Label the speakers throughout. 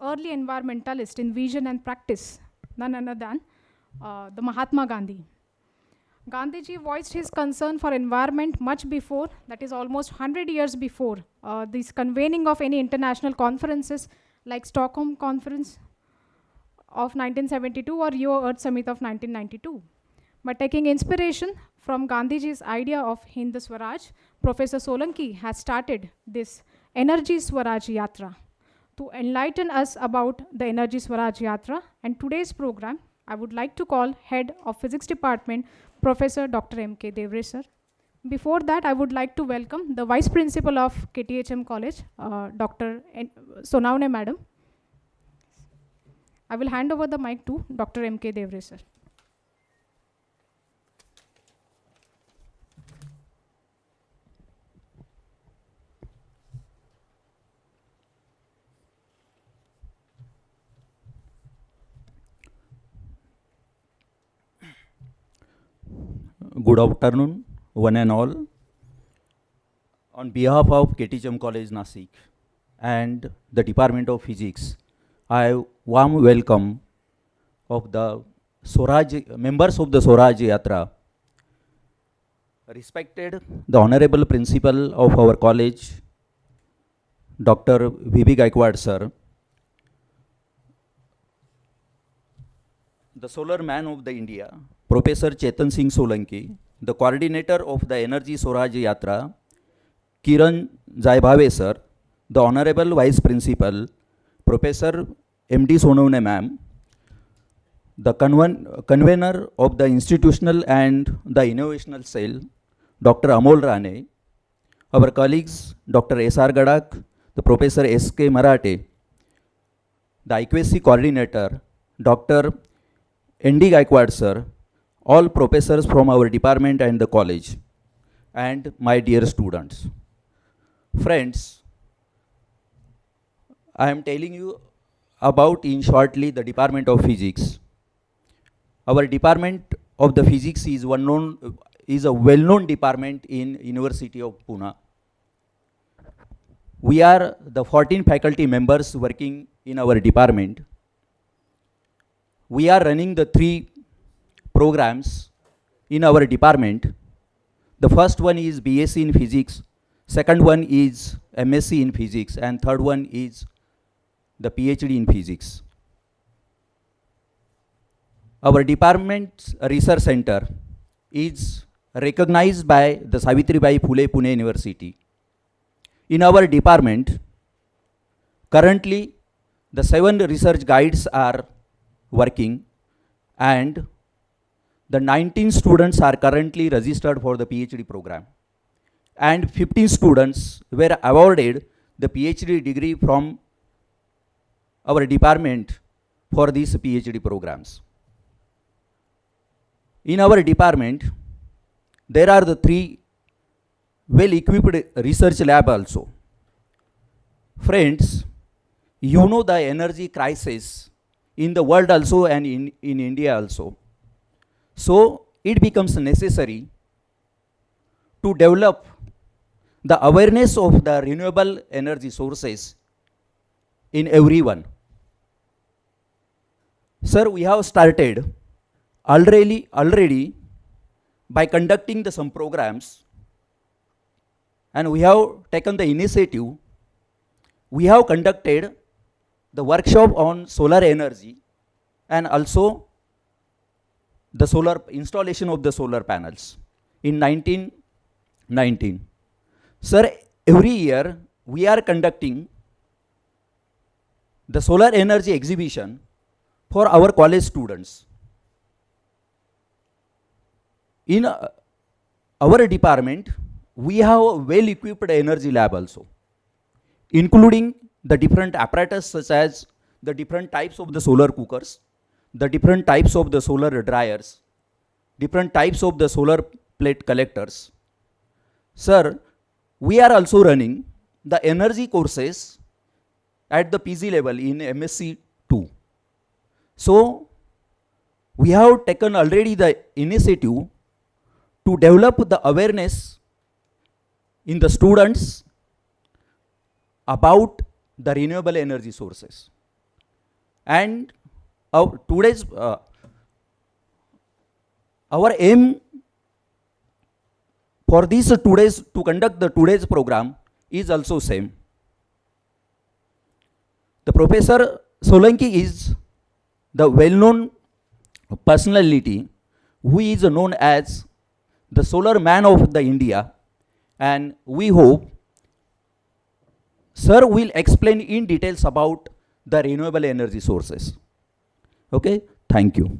Speaker 1: Early environmentalist in vision and practice, none other than the Mahatma Gandhi. Gandhiji voiced his concern for environment much before, that is almost 100 years before, this convening of any international conferences like Stockholm Conference of 1972 or Rio Earth Summit of 1992. But taking inspiration from Gandhiji's idea of Hind Swaraj, Professor Solanki has started this Energy Swaraj Yatra to enlighten us about the Energy Swaraj Yatra. And today's program, I would like to call Head of Physics Department, Professor Dr. M.K. Devre sir. Before that, I would like to welcome the Vice Principal of KTHM College, Dr. Sonaune Madam. I will hand over the mic to Dr. M.K. Devre sir.
Speaker 2: Good afternoon, one and all. On behalf of KTHM College Nasik and the Department of Physics, I warm welcome of the members of the Swaraj Yatra. Respected the Honorable Principal of our college, Dr. V.B. Gaikwad sir, the solar man of the India, Professor Chetan Singh Solanki, the coordinator of the Energy Swaraj Yatra, Kiran Jaibhave sir, the Honorable Vice Principal, Professor M.D. Sonaune ma'am, the convener of the Institutional and the Innovational Cell, Dr. Amol Rane, our colleagues, Dr. S.R. Gadak, the Professor S.K. Marathe, the IQSC coordinator, Dr. N.D. Gaikwad sir, all professors from our department and the college, and my dear students. Friends, I am telling you about in shortly the Department of Physics. Our Department of the Physics is a well-known department in University of Pune. We are the 14 faculty members working in our department. We are running the 3 programs in our department. The first one is BSc in Physics, second one is MSc in Physics, and third one is the PhD in Physics. Our department's research center is recognized by the Savitribai Phule Pune University. In our department, currently the 7 research guides are working, and the 19 students are currently registered for the PhD program, and 15 students were awarded the PhD degree from our department for these PhD programs. In our department, there are the 3 well-equipped research lab also. Friends, you know the energy crisis in the world also and in India also. So it becomes necessary to develop the awareness of the renewable energy sources in everyone. Sir, we have started already by conducting some programs, and we have taken the initiative. We have conducted the workshop on solar energy and also the solar installation of the solar panels in 1919. Sir, every year we are conducting the solar energy exhibition for our college students. In our department, we have a well-equipped energy lab also, including the different apparatus such as the different types of the solar cookers, the different types of the solar dryers, different types of the solar plate collectors. Sir, we are also running the energy courses at the PG level in MSc 2. So we have taken already the initiative to develop the awareness in the students about the renewable energy sources. And our aim for this to conduct the today's program is also same. The Professor Solanki is the well-known personality who is known as the solar man of the India, and we hope sir will explain in details about the renewable energy sources. Okay, thank you.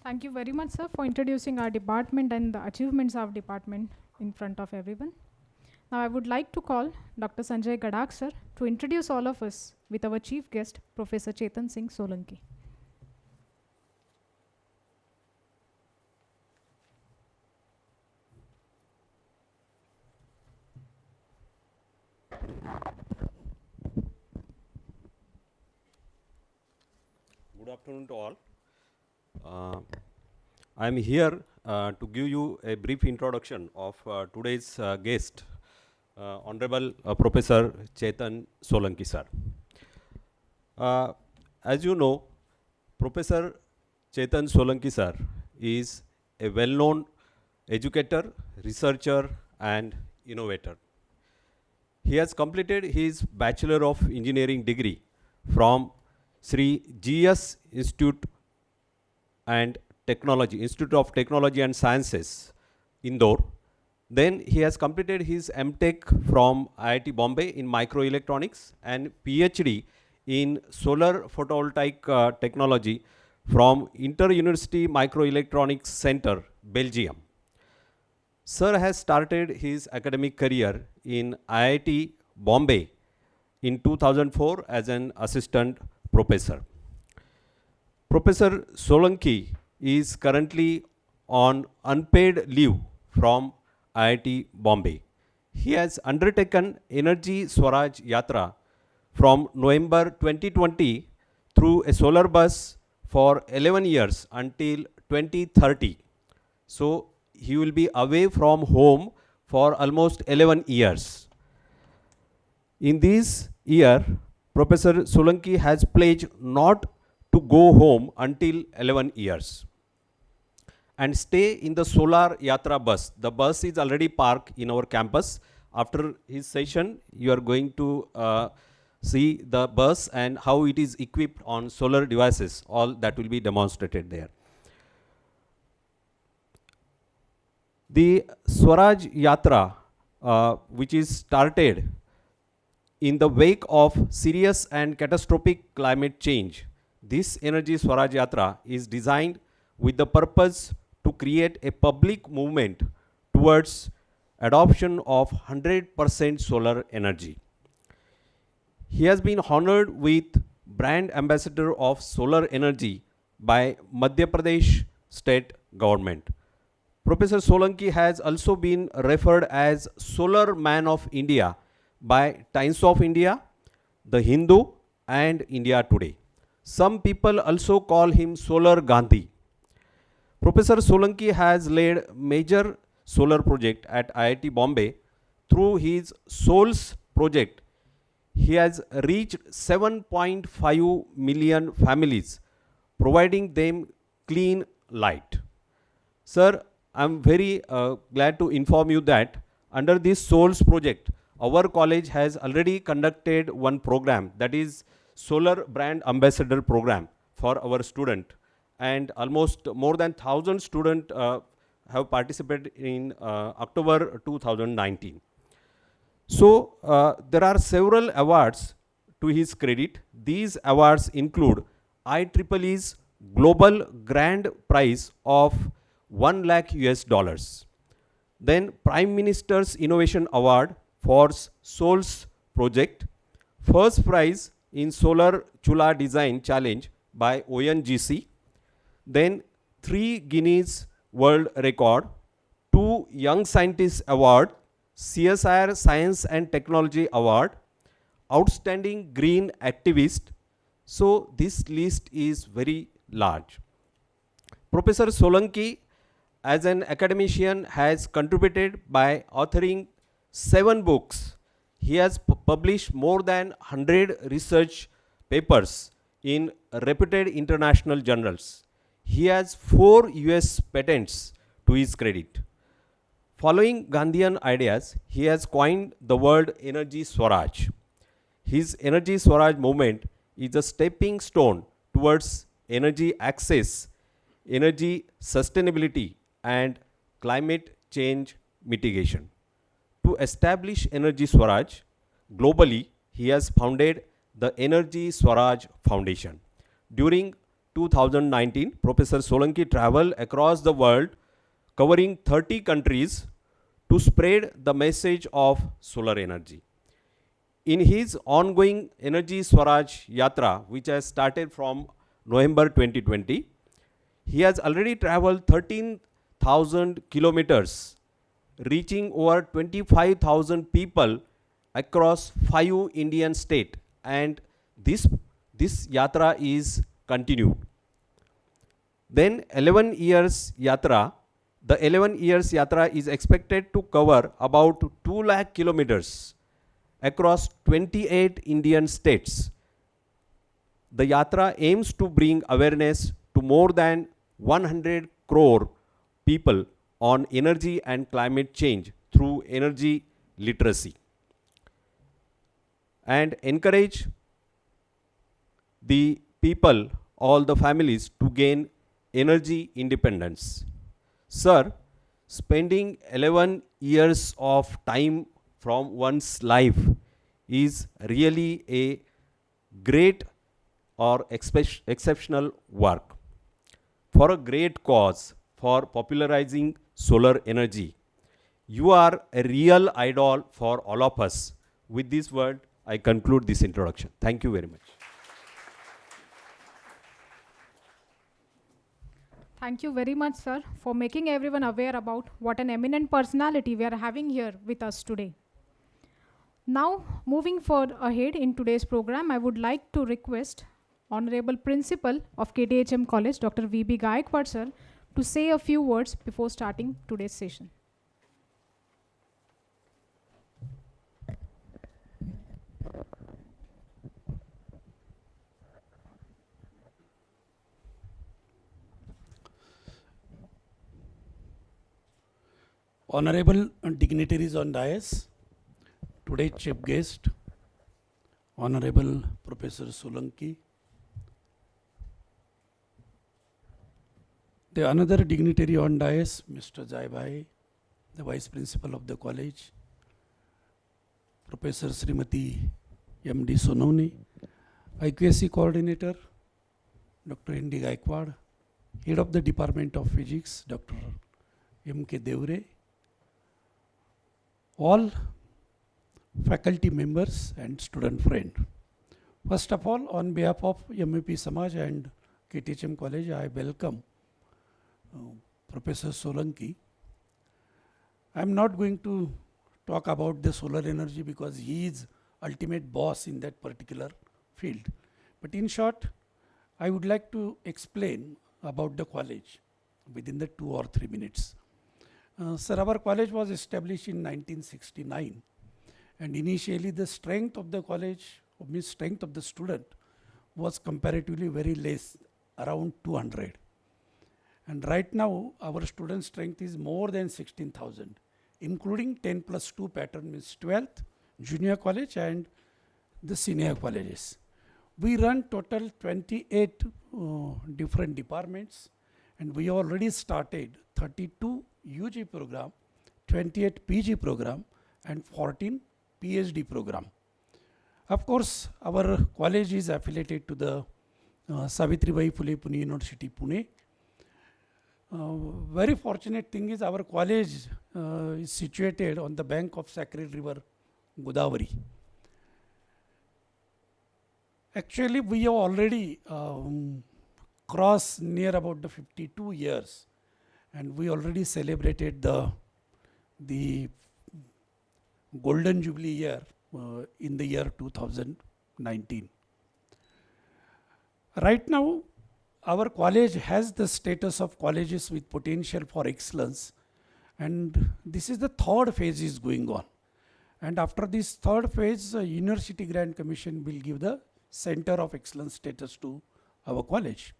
Speaker 1: Thank you very much, sir, for introducing our department and the achievements of department in front of everyone. Now I would like to call Dr. Sanjay Gadak, sir, to introduce all of us with our chief guest, Professor Chetan Singh Solanki.
Speaker 3: Good afternoon to all. I am here to give you a brief introduction of today's guest, Honorable Professor Chetan Solanki sir. As you know, Professor Chetan Solanki sir is a well-known educator, researcher and innovator. He has completed his Bachelor of Engineering degree from Sri GS Institute of Technology and Sciences, Indore. Then he has completed his MTech from IIT Bombay in microelectronics and PhD in solar photovoltaic technology from Inter-University Microelectronics Center, Belgium. Sir has started his academic career in IIT Bombay in 2004 as an assistant professor. Professor Solanki is currently on unpaid leave from IIT Bombay. He has undertaken Energy Swaraj Yatra from November 2020 through a solar bus for 11 years until 2030. So he will be away from home for almost 11 years. In this year, Professor Solanki has pledged not to go home until 11 years and stay in the Solar Yatra bus. The bus is already parked in our campus. After his session, you are going to see the bus and how it is equipped on solar devices. All that will be demonstrated there. The Swaraj Yatra, which is started in the wake of serious and catastrophic climate change, this Energy Swaraj Yatra is designed with the purpose to create a public movement towards adoption of 100% solar energy. He has been honored with Brand Ambassador of Solar Energy by Madhya Pradesh State Government. Professor Solanki has also been referred as Solar Man of India by Times of India, The Hindu and India Today. Some people also call him Solar Gandhi. Professor Solanki has led major solar project at IIT Bombay. Through his SOLS project, he has reached 7.5 million families, providing them clean light. Sir, I am very glad to inform you that under this SOLS project, our college has already conducted one program, that is Solar Brand Ambassador program for our student, and almost more than 1,000 students have participated in October 2019. So there are several awards to his credit. These awards include IEEE's Global Grand Prize of $1 lakh. Then Prime Minister's Innovation Award for SOLS project, first prize in Solar Chula Design Challenge by ONGC, then 3 Guinness World Record, 2 Young Scientist Award, CSIR Science and Technology Award, Outstanding Green Activist. So this list is very large. Professor Solanki, as an academician, has contributed by authoring 7 books. He has published more than 100 research papers in reputed international journals. He has 4 US patents to his credit. Following Gandhian ideas, he has coined the word energy Swaraj. His energy Swaraj movement is a stepping stone towards energy access, energy sustainability, and climate change mitigation. To establish Energy Swaraj globally, he has founded the Energy Swaraj Foundation. During 2019, Professor Solanki traveled across the world covering 30 countries to spread the message of solar energy. In his ongoing Energy Swaraj Yatra, which has started from November 2020, he has already traveled 13,000 kilometers, reaching over 25,000 people across 5 Indian states, and this yatra is continued. Then 11 years yatra, the 11 years yatra is expected to cover about 2 lakh kilometers across 28 Indian states. The yatra aims to bring awareness to more than 100 crore people on energy and climate change through energy literacy, and encourage the people, all the families, to gain energy independence. Sir, spending 11 years of time from one's life is really a great or exceptional work for a great cause, for popularizing solar energy. You are a real idol for all of us. With this word, I conclude this introduction. Thank you very much.
Speaker 1: Thank you very much, sir, for making everyone aware about what an eminent personality we are having here with us today. Now, moving forward ahead in today's program, I would like to request Honorable Principal of KTHM College, Dr. V.B. Gaikwad, sir, to say a few words before starting today's session.
Speaker 4: Honorable dignitaries on dais, today's chief guest, Honorable Professor Solanki, the another dignitary on dais, Mr. Jai Bhai, the Vice Principal of the college, Professor Srimati M.D. Sononi, IQSC Coordinator, Dr. N.D. Gaikwad, Head of the Department of Physics, Dr. M.K. Devre, all faculty members and student friend. First of all, on behalf of MEP Samaj and KTHM College, I welcome Professor Solanki. I am not going to talk about the solar energy because he is ultimate boss in that particular field. But in short, I would like to explain about the college within the 2 or 3 minutes. Sir, our college was established in 1969, and initially the strength of the college, or strength of the student, was comparatively very less, around 200. And right now, our student strength is more than 16,000, including 10 plus 2 pattern, means 12th, junior college and the senior colleges. We run total 28 different departments, and we already started 32 UG program, 28 PG program, and 14 PhD program. Of course, our college is affiliated to the Savitribai Phule Pune University, Pune. Very fortunate thing is our college is situated on the bank of sacred river Godavari. Actually, we have already crossed near about the 52 years, and we already celebrated the Golden Jubilee year in the year 2019. Right now, our college has the status of colleges with potential for excellence, and this is the third phase is going on. And after this third phase, University Grant Commission will give the Center of Excellence status to our college.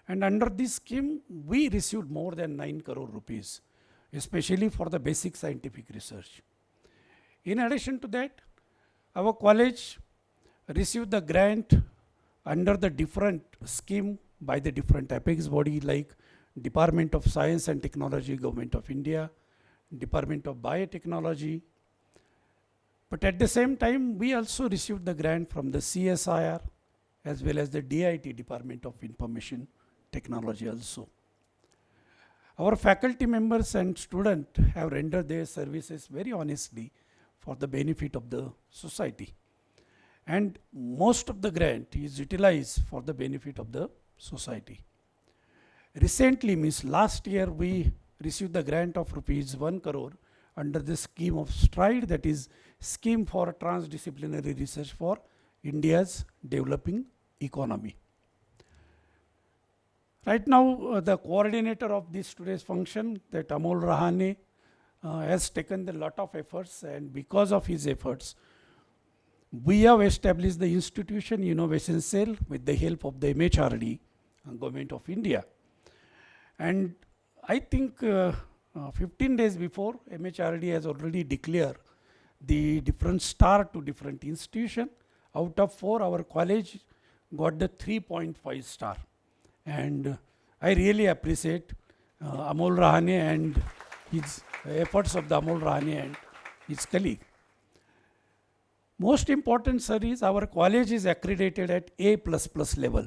Speaker 4: And under this scheme, we received more than 9 crore rupees, especially for the basic scientific research. In addition to that, our college received the grant under the different scheme by the different apex body like Department of Science and Technology, Government of India, Department of Biotechnology. But at the same time, we also received the grant from the CSIR as well as the DIT, Department of Information Technology also. Our faculty members and students have rendered their services very honestly for the benefit of the society. And most of the grant is utilized for the benefit of the society. Recently, means last year, we received the grant of rupees 1 crore under the scheme of STRIDE, that is Scheme for Transdisciplinary Research for India's Developing Economy. Right now, the coordinator of this today's function, that Amol Rahane, has taken a lot of efforts, and because of his efforts, we have established the Institution Innovation Cell with the help of the MHRD and Government of India. And I think 15 days before, MHRD has already declared the different star to different institution. Out of 4, our college got the 3.5 star. And I really appreciate Amol Rahane and his efforts of the Amol Rahane and his colleague. Most important, sir, is our college is accredited at A++ level,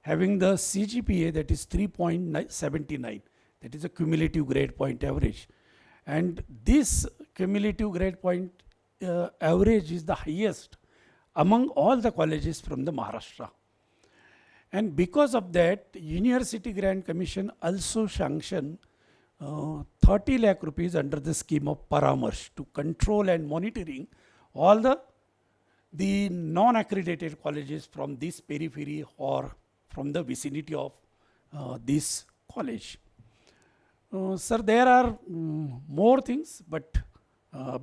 Speaker 4: having the CGPA that is 3.79. That is a cumulative grade point average. And this cumulative grade point average is the highest among all the colleges from the Maharashtra. And because of that, University Grant Commission also sanctioned 30 lakh rupees under the scheme of Paramarsh to control and monitoring all the non-accredited colleges from this periphery or from the vicinity of this college. Sir, there are more things, but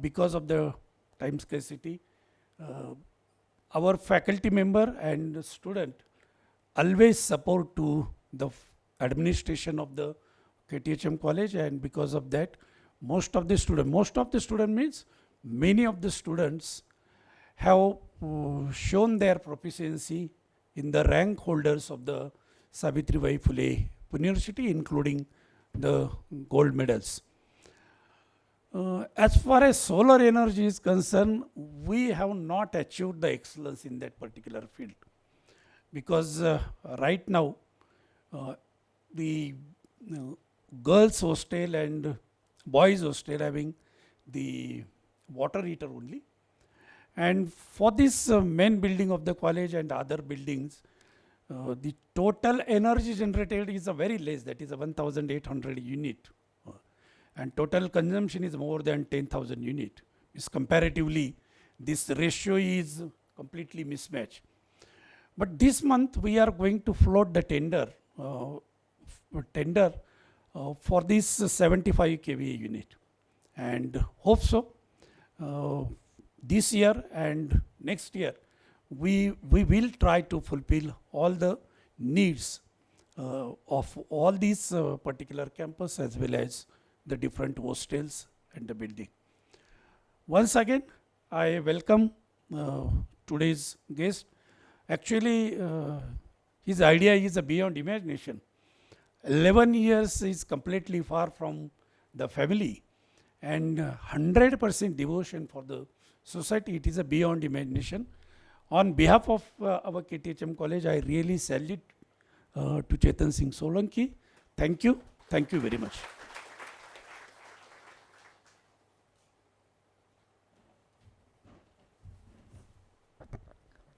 Speaker 4: because of the time scarcity, our faculty member and student always support to the administration of the KTHM college, and because of that, most of the student means many of the students have shown their proficiency in the rank holders of the Savitribai Phule University, including the gold medals. As far as solar energy is concerned, we have not achieved the excellence in that particular field, because right now the girls hostel and boys hostel having the water heater only, and for this main building of the college and other buildings, the total energy generated is a very less, that is a 1,800 unit, and total consumption is more than 10,000 unit. Is comparatively, this ratio is completely mismatched. But this month we are going to float the tender for this 75 kVA unit, and hope so this year and next year we will try to fulfill all the needs of all these particular campus as well as the different hostels and the building. Once again, I welcome today's guest. Actually, his idea is beyond imagination. 11 years is completely far from the family, and 100% devotion for the society. It is a beyond imagination. On behalf of our KTHM college, I really salute to Chetan Singh Solanki. Thank you. Thank you very much.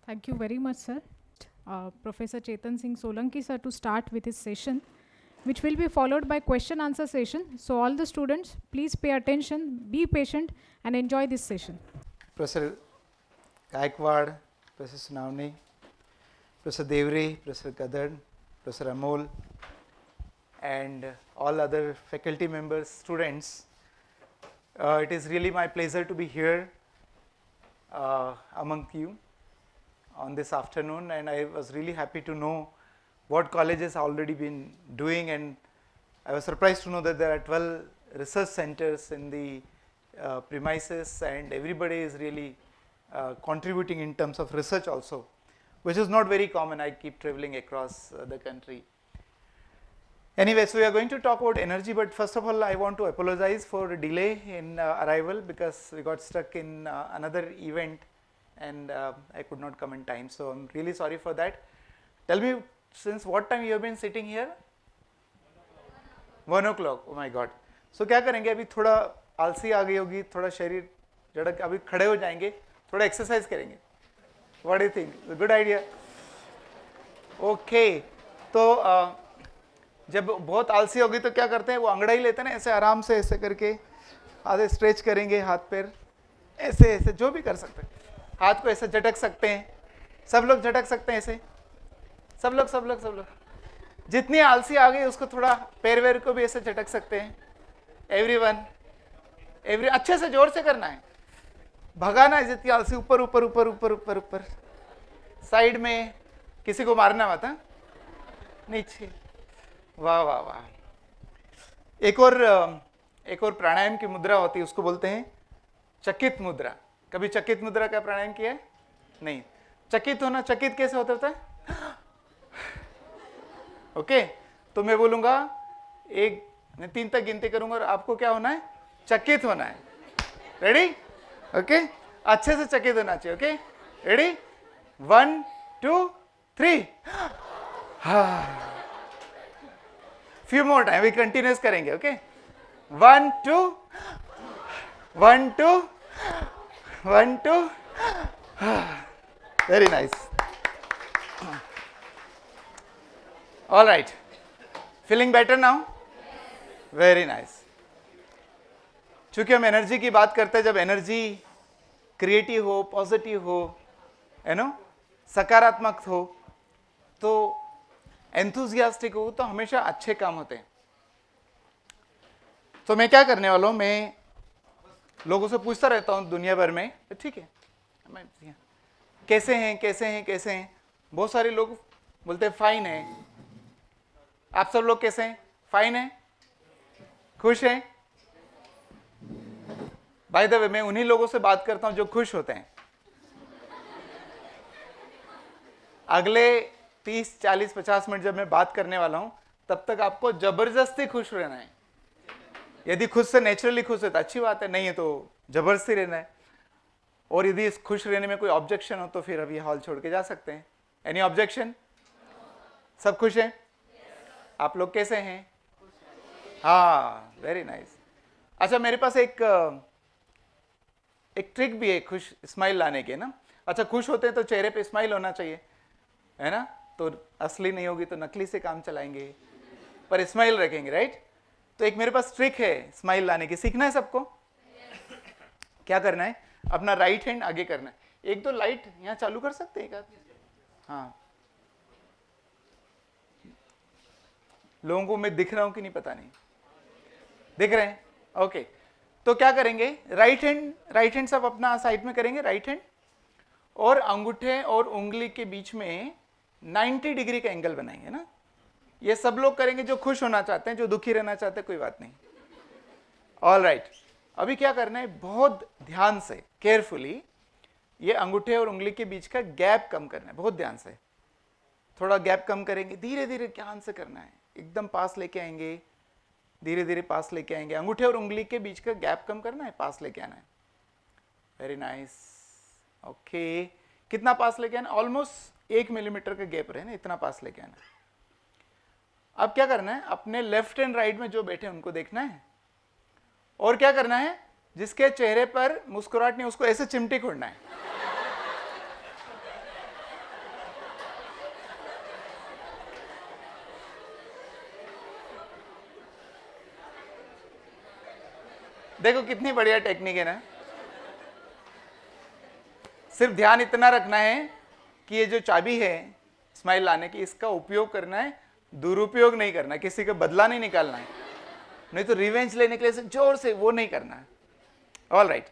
Speaker 1: Thank you very much, sir. Professor Chetan Singh Solanki, sir, to start with his session. which will be followed by question answer session. So all the students, please pay attention, be patient and enjoy this session.
Speaker 5: Professor Gaikwad, Professor Sunavni, Professor Devri, Professor Kadad, Professor Amol, and all other faculty members, students. It is really my pleasure to be here among you on this afternoon, and I was really happy to know what colleges have already been doing, and I was surprised to know that there are 12 research centers in the premises, and everybody is really contributing in terms of research also, which is not very common. I keep traveling across the country. Anyway, so we are going to talk about energy, but first of all I want to apologize for a delay in arrival because we got stuck in another event and I could not come in time. So I'm really sorry for that. Tell me, since what time you have been sitting here? 1 o'clock. Oh my God. So क्या करेंगे, अभी थोड़ा आलसी आ गई होगी, थोड़ा शरीर झड़क, अभी खड़े हो जाएंगे, थोड़ा एक्सरसाइज करेंगे. What do you think? Good idea. Okay. तो जब बहुत आलसी होगी तो क्या करते हैं, वो अंगड़ाई लेते हैं ना, ऐसे आराम से ऐसे करके आधे स्ट्रेच करेंगे, हाथ पैर ऐसे ऐसे जो भी कर सकते हैं, हाथ को ऐसे झटक सकते हैं. सब लोग झटक सकते हैं ऐसे, सब लोग जितनी आलसी आ गई उसको थोड़ा पैर वैर को भी ऐसे झटक सकते हैं. एवरीवन, अच्छे से जोर से करना है, भगाना है जितनी आलसी, ऊपर ऊपर ऊपर ऊपर ऊपर ऊपर, साइड में, किसी को मारना मत, नीचे. वाह वाह वाह. एक और प्राणायाम की मुद्रा होती है, उसको बोलते हैं चकित मुद्रा. कभी चकित मुद्रा का प्राणायाम किया है? नहीं. चकित होना, चकित कैसे होता है? ओके. तो मैं बोलूंगा 1 मैं 3 तक गिनती करूंगा और आपको क्या होना है? चकित होना है. रेडी? ओके. अच्छे से चकित होना चाहिए. Okay, ready? 1 2 3. Few more time, we continuous करेंगे. Okay, 1 2 1 2 1 2. Very nice. All right. Feeling better now? Very nice. चूंकि हम एनर्जी की बात करते हैं, जब एनर्जी क्रिएटिव हो, पॉजिटिव हो, सकारात्मक हो, तो एंथुजियास्टिक हो, तो हमेशा अच्छे काम होते हैं. तो मैं क्या करने वाला हूं, मैं लोगों से पूछता रहता हूं दुनिया भर में, ठीक है, कैसे हैं. बहुत सारे लोग बोलते हैं फाइन है. आप सब लोग कैसे हैं? फाइन है, खुश हैं. बाय द वे, मैं उन्हीं लोगों से बात करता हूं जो खुश होते हैं. अगले 30 40 50 मिनट जब मैं बात करने वाला हूं, तब तक आपको जबरदस्ती खुश रहना है. यदि खुद से नेचुरली खुश है तो अच्छी बात है, नहीं है तो जबरदस्ती रहना है. और यदि इस खुश रहने में कोई ऑब्जेक्शन हो तो फिर अभी हॉल छोड़ के जा सकते हैं. Any objection? सब खुश हैं? आप लोग कैसे हैं? हाँ, वेरी नाइस. अच्छा, मेरे पास एक ट्रिक भी है खुश स्माइल लाने के ना. अच्छा, खुश होते हैं तो चेहरे पे स्माइल होना चाहिए, है ना? तो असली नहीं होगी तो नकली से काम चलाएंगे, पर स्माइल रखेंगे, राइट? तो एक मेरे पास ट्रिक है स्माइल लाने की. सीखना है सबको? क्या करना है? अपना राइट हैंड आगे करना है. 1 2 लाइट यहाँ चालू कर सकते हैं क्या? हाँ, लोगों को मैं दिख रहा हूं कि नहीं पता नहीं. दिख रहे हैं? ओके. तो क्या करेंगे, राइट हैंड सब अपना साइड में करेंगे, राइट हैंड, और अंगूठे और उंगली के बीच में 90 डिग्री का एंगल बनाएंगे ना. ये सब लोग करेंगे जो खुश होना चाहते हैं, जो दुखी रहना चाहते हैं कोई बात नहीं. All right. अभी क्या करना है, बहुत ध्यान से, केयरफुली, ये अंगूठे और उंगली के बीच का गैप कम करना है. बहुत ध्यान से, थोड़ा गैप कम करेंगे, धीरे धीरे ध्यान से करना है. एकदम पास लेके आएंगे, धीरे धीरे पास लेके आएंगे. अंगूठे और उंगली के बीच का गैप कम करना है, पास लेके आना है. Very nice. ओके, कितना पास लेके आना? ऑलमोस्ट 1 मिलीमीटर का गैप रहे ना, इतना पास लेके आना. अब क्या करना है, अपने लेफ्ट एंड राइट में जो बैठे हैं उनको देखना है, और क्या करना है, जिसके चेहरे पर मुस्कुराहट नहीं उसको ऐसे चिमटी खोड़ना है. देखो कितनी बढ़िया टेक्निक है ना। सिर्फ ध्यान इतना रखना है कि ये जो चाबी है स्माइल लाने की, इसका उपयोग करना है, दुरुपयोग नहीं करना, किसी का बदला नहीं निकालना है, नहीं तो रिवेंज लेने के लिए जोर से वो नहीं करना है। All right,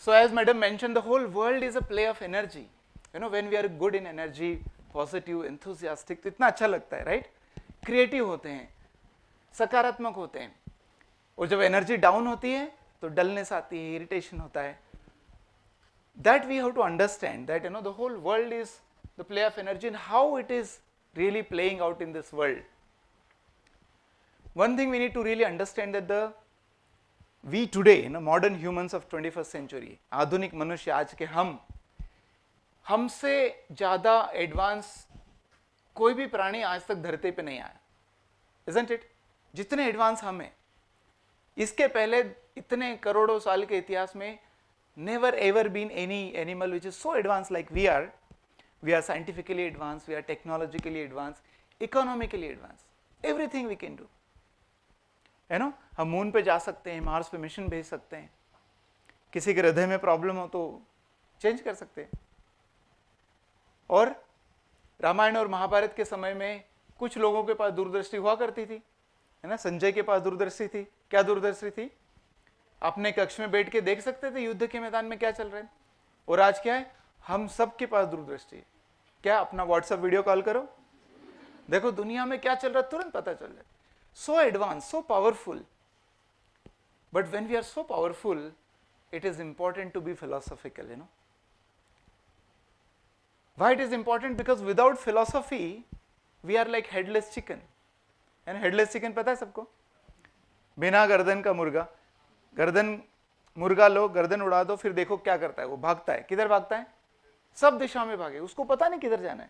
Speaker 5: so as madam mention, the whole world is a play of energy. You know, when we are good in energy, positive, enthusiastic, तो इतना अच्छा लगता है, राइट? क्रिएटिव होते हैं, सकारात्मक होते हैं। और जब एनर्जी डाउन होती है तो डलनेस आती है, इरिटेशन होता है। That we have to understand that, you know, the whole world is the play of energy and how it is really playing out in this world. One thing we need to really understand that we today, you know, modern humans of 21st century, आधुनिक मनुष्य आज के हमसे ज़्यादा advance कोई भी प्राणी आज तक धरती पे नहीं आया, isn't it? जितने एडवांस हम हैं, इसके पहले इतने करोड़ों साल के इतिहास में never ever been any animal which is so advanced like we are. We are scientifically advanced, we are technologically advanced, economically advanced, everything we can do. है ना, हम मून पे जा सकते हैं, मार्स पे मिशन भेज सकते हैं, किसी के हृदय में प्रॉब्लम हो तो चेंज कर सकते हैं। और रामायण और महाभारत के समय में कुछ लोगों के पास दूरदृष्टि हुआ करती थी, है ना। संजय के पास दूरदृष्टि थी। क्या दूरदृष्टि थी? अपने कक्ष में बैठ के देख सकते थे युद्ध के मैदान में क्या चल रहा है। और आज क्या है, हम सब के पास दूरदृष्टि है। क्या? अपना व्हाट्सएप वीडियो कॉल करो, देखो दुनिया में क्या चल रहा है, तुरंत पता चल रहा है। So advance, so powerful. But when we are so powerful, it is important to be philosophical, you know. Why it is important? Because without philosophy we are like headless chicken. And headless chicken पता है सबको? बिना गर्दन का मुर्गा। गर्दन मुर्गा लो, गर्दन उड़ा दो, फिर देखो क्या करता है, वो भागता है। किधर भागता है? सब दिशा में भागे, उसको पता नहीं किधर जाना है।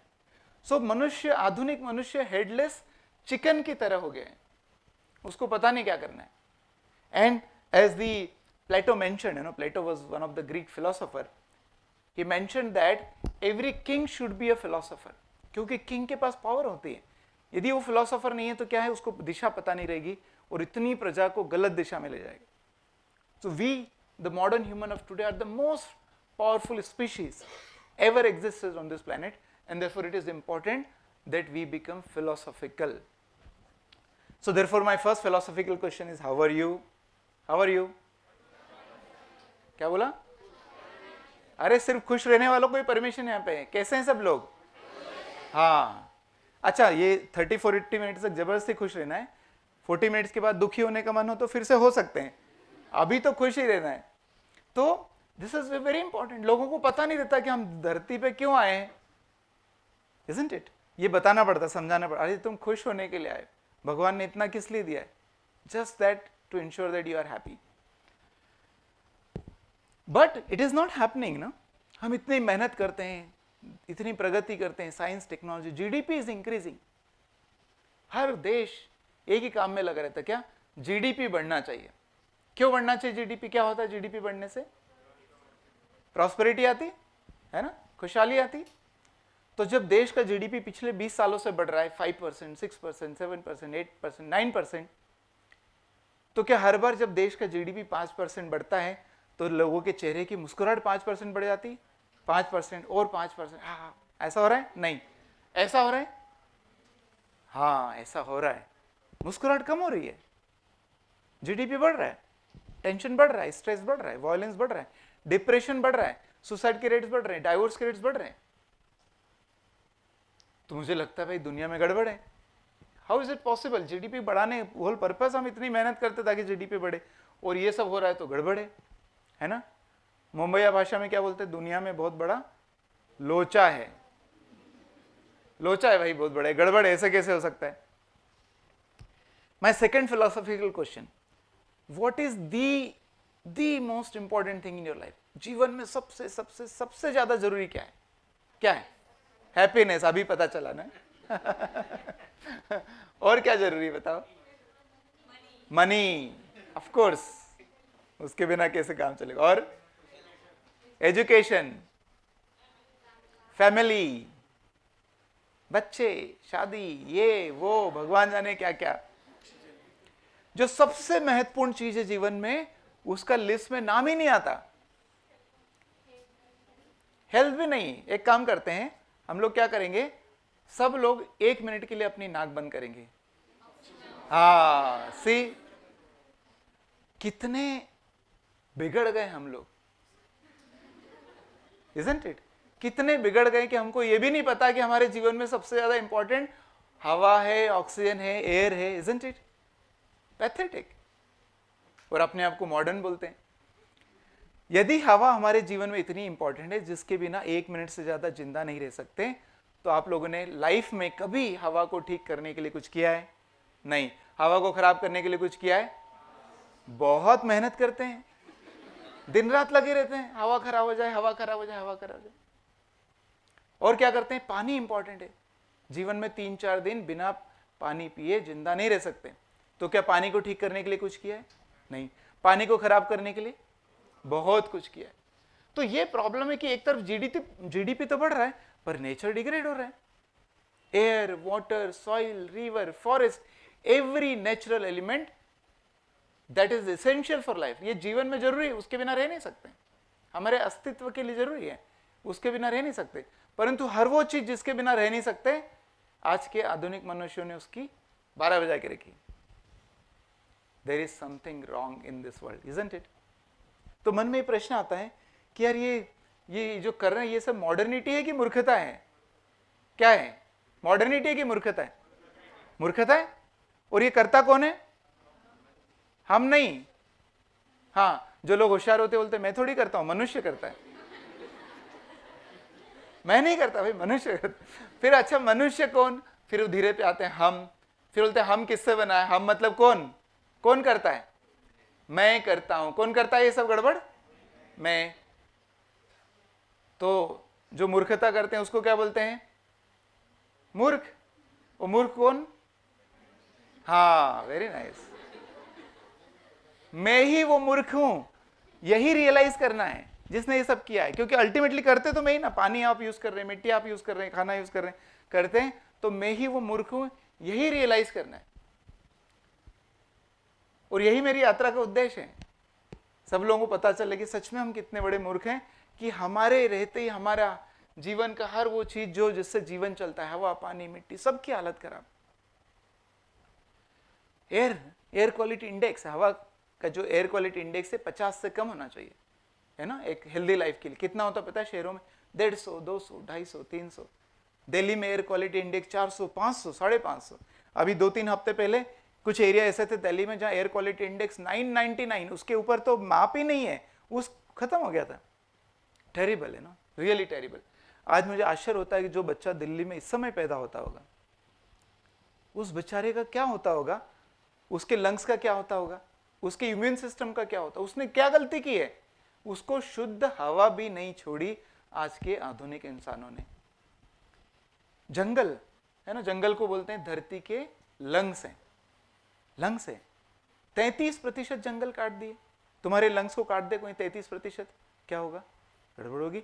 Speaker 5: सो मनुष्य, आधुनिक मनुष्य हेडलेस चिकन की तरह हो गए हैं, उसको पता नहीं क्या करना है। And as the Plato mentioned, you know, Plato was one of the Greek philosopher. He mentioned that every king should be a philosopher, क्योंकि किंग के पास पावर होती है। यदि वो फिलोसोफर नहीं है तो क्या है, उसको दिशा पता नहीं रहेगी और इतनी प्रजा को गलत दिशा में ले जाएगा। So we, the modern human of today, are the most powerful species ever existed on this planet, and therefore it is important that we become philosophical. So therefore my first philosophical question is, how are you? How are you? क्या बोला? अरे सिर्फ खुश रहने वालों को ही permission यहाँ पे है। कैसे हैं सब लोग? हाँ, अच्छा, ये 30-40 मिनट तक जबरदस्ती खुश रहना है। 40 मिनट्स के बाद दुखी होने का मन हो तो फिर से हो सकते हैं, अभी तो खुश ही रहना है। तो दिस इज वेरी इंपॉर्टेंट। लोगों को पता नहीं रहता कि हम धरती पे क्यों आए हैं, isn't it? ये बताना पड़ता, समझाना पड़ता। अरे तुम खुश होने के लिए आए, भगवान ने इतना किस लिए दिया है? Just that, to ensure that you are happy. But it is not happening ना। हम इतनी मेहनत करते हैं, इतनी प्रगति करते हैं, science technology, GDP is increasing. हर देश एक ही काम में लगा रहता है, क्या? जीडीपी बढ़ना चाहिए। क्यों बढ़ना चाहिए जीडीपी? क्या होता है जीडीपी बढ़ने से? प्रॉस्पेरिटी आती है ना, खुशहाली आती। तो जब देश का जीडीपी पिछले 20 सालों से बढ़ रहा है 5%, 6%, 7%, 8%, 9%, तो क्या हर बार जब देश का जीडीपी 5% बढ़ता है तो लोगों के चेहरे की मुस्कुराहट 5% बढ़ जाती? 5% और 5%। हाँ, ऐसा हो रहा है? नहीं। ऐसा हो रहा है? हाँ, ऐसा हो रहा है। मुस्कुराहट कम हो रही है, जीडीपी बढ़ रहा है, टेंशन बढ़ रहा है, स्ट्रेस बढ़ रहा है, वायलेंस बढ़ रहा है, डिप्रेशन बढ़ रहा है, सुसाइड के रेट्स बढ़ रहे हैं, डाइवोर्स के रेट्स बढ़ रहे हैं। तो मुझे लगता है भाई दुनिया में गड़बड़ है। How is it possible? GDP बढ़ाने होल पर्पस हम इतनी मेहनत करते ताकि जीडीपी बढ़े, और ये सब हो रहा है तो गड़बड़ है ना। मुंबईया भाषा में क्या बोलते हैं? दुनिया में बहुत बड़ा लोचा है। लोचा है भाई, बहुत बड़ा है, गड़बड़ है, ऐसे कैसे हो सकता है? My second philosophical question, what is the most important thing in your life? जीवन में सबसे सबसे सबसे ज्यादा जरूरी क्या है? क्या है? हैप्पीनेस। अभी पता चला ना। और क्या जरूरी बताओ? मनी, ऑफ कोर्स, उसके बिना कैसे काम चलेगा। और एजुकेशन, फैमिली, बच्चे, शादी, ये वो, भगवान जाने क्या क्या। जो सबसे महत्वपूर्ण चीज है जीवन में, उसका लिस्ट में नाम ही नहीं आता। हेल्थ भी नहीं। एक काम करते हैं हम लोग, क्या करेंगे, सब लोग 1 मिनट के लिए अपनी नाक बंद करेंगे। हाँ, सी कितने बिगड़ गए हम लोग, isn't it? कितने बिगड़ गए कि हमको ये भी नहीं पता कि हमारे जीवन में सबसे ज्यादा इंपॉर्टेंट हवा है, ऑक्सीजन है, एयर है, isn't it? पैथेटिक। और अपने आप को मॉडर्न बोलते हैं। यदि हवा हमारे जीवन में इतनी इंपॉर्टेंट है जिसके बिना 1 मिनट से ज्यादा जिंदा नहीं रह सकते, तो आप लोगों ने लाइफ में कभी हवा को ठीक करने के लिए कुछ किया है? नहीं। हवा को खराब करने के लिए कुछ किया है? बहुत मेहनत करते हैं, दिन रात लगे रहते हैं, हवा खराब हो जाए, हवा खराब हो जाए, हवा खराब हो जाए। और क्या करते हैं? पानी इंपॉर्टेंट है। जीवन में 3-4 दिन बिना पानी पिए जिंदा नहीं रह सकते। तो क्या पानी को ठीक करने के लिए कुछ किया है? नहीं। पानी को खराब करने के लिए बहुत कुछ किया है। तो ये प्रॉब्लम है कि एक तरफ जीडीपी तो बढ़ रहा है, पर नेचर डिग्रेड हो रहा है। Air, water, soil, river, forest, every natural element that is essential for life, ये जीवन में जरूरी है, उसके बिना रह नहीं सकते। हमारे अस्तित्व के लिए जरूरी है, उसके बिना रह नहीं सकते। परंतु हर वो चीज जिसके बिना रह नहीं सकते, आज के आधुनिक मनुष्यों ने उसकी 12 बजा के रखी। There is something wrong in this world, isn't it? तो मन में ये प्रश्न आता है कि यार ये जो कर रहे हैं, ये सब मॉडर्निटी है कि मूर्खता है? क्या है? मॉडर्निटी है कि मूर्खता है? मूर्खता है। और ये करता कौन है? हम नहीं। हाँ, जो लोग होशियार होते बोलते मैं थोड़ी करता हूं, मनुष्य करता है। मैं नहीं करता भाई, मनुष्य करता। फिर अच्छा, मनुष्य कौन? फिर धीरे पे आते हैं हम। फिर बोलते हैं हम किससे बना है? हम मतलब कौन? कौन करता है? मैं करता हूं। कौन करता है ये सब गड़बड़? मैं। तो जो मूर्खता करते हैं उसको क्या बोलते हैं? मूर्ख। वो मूर्ख कौन? हाँ, वेरी नाइस। मैं ही वो मूर्ख हूं, यही रियलाइज करना है जिसने ये सब किया है। क्योंकि अल्टीमेटली करते तो मैं ही ना, पानी आप यूज कर रहे हैं, मिट्टी आप यूज कर रहे हैं, खाना यूज कर रहे हैं, करते हैं तो मैं ही वो मूर्ख हूं, यही रियलाइज करना है। और यही मेरी यात्रा का उद्देश्य है, सब लोगों को पता चले कि सच में हम कितने बड़े मूर्ख हैं कि हमारे रहते ही हमारा जीवन का हर वो चीज जो जिससे जीवन चलता है, हवा, पानी, मिट्टी, सबकी हालत खराब। एयर क्वालिटी इंडेक्स, हवा का जो एयर क्वालिटी इंडेक्स है 50 से कम होना चाहिए, है ना, एक हेल्दी लाइफ के लिए। कितना होता पता है शहरों में? 150, 200, 250, 300। दिल्ली में एयर क्वालिटी इंडेक्स 400, 500, 550। अभी 2-3 हफ्ते पहले कुछ एरिया ऐसे थे दिल्ली में जहां एयर क्वालिटी इंडेक्स 999, उसके ऊपर तो माप ही नहीं है, उस खत्म हो गया था। टेरिबल है ना, रियली टेरिबल। आज मुझे आश्चर्य होता है कि जो बच्चा दिल्ली में इस समय पैदा होता होगा, उस बेचारे का क्या होता होगा, उसके लंग्स का क्या होता होगा, उसके इम्यून सिस्टम का क्या होता, उसने क्या गलती की है? उसको शुद्ध हवा भी नहीं छोड़ी आज के आधुनिक इंसानों ने। जंगल है ना, जंगल को बोलते हैं धरती के लंग्स हैं। लंग्स है, 33% जंगल काट दिए। तुम्हारे लंग्स को काट दे कोई 33%, क्या होगा? गड़बड़ होगी।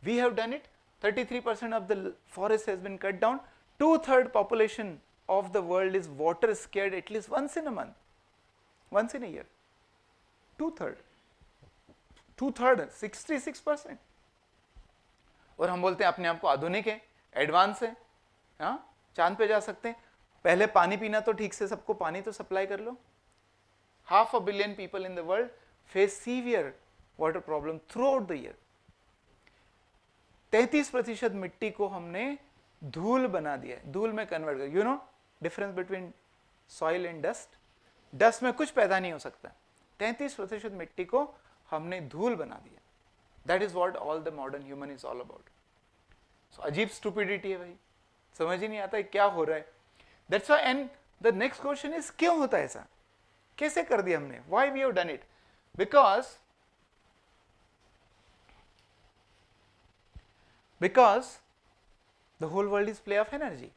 Speaker 5: We have done it. 33% of the forest has been cut down. 2/3 population of the world is water scared at least once in a month, once in a year. 2/3, 66%। और हम बोलते हैं अपने आप को आधुनिक है, एडवांस है, हाँ, चांद पे जा सकते हैं। पहले पानी पीना तो ठीक से सबको पानी तो सप्लाई कर लो। 500 million people in the world face severe water problem throughout the year। 33% मिट्टी को हमने धूल बना दिया, धूल में कन्वर्ट कर। You know difference between soil and dust? Dust में कुछ पैदा नहीं हो सकता। 33% मिट्टी को हमने धूल बना दिया। That is what all the modern human is all about. So अजीब स्टूपिडिटी है भाई, समझ ही नहीं आता है क्या हो रहा है। That's why, and the next question is क्यों होता है ऐसा, कैसे कर दिया हमने? Why we have done it? Because the whole world is play of energy.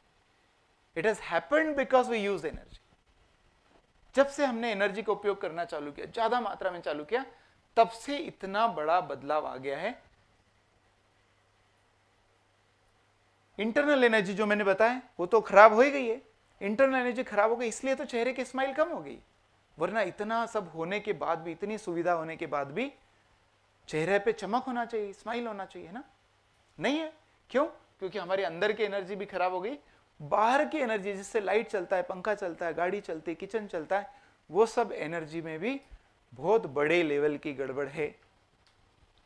Speaker 5: It has happened because we use energy. जब से हमने एनर्जी का उपयोग करना चालू किया, ज्यादा मात्रा में चालू किया, तब से इतना बड़ा बदलाव आ गया है। इंटरनल एनर्जी जो मैंने बताया वो तो खराब हो ही गई है। इंटरनल एनर्जी खराब हो गई, इसलिए तो चेहरे की स्माइल कम हो गई। वरना इतना सब होने के बाद भी, इतनी सुविधा होने के बाद भी चेहरे पे चमक होना चाहिए, स्माइल होना चाहिए, है ना? नहीं है। क्यों? क्योंकि हमारे अंदर की एनर्जी भी खराब हो गई, बाहर की एनर्जी जिससे लाइट चलता है, पंखा चलता है, गाड़ी चलती है, किचन चलता है, वो सब एनर्जी में भी बहुत बड़े लेवल की गड़बड़ है।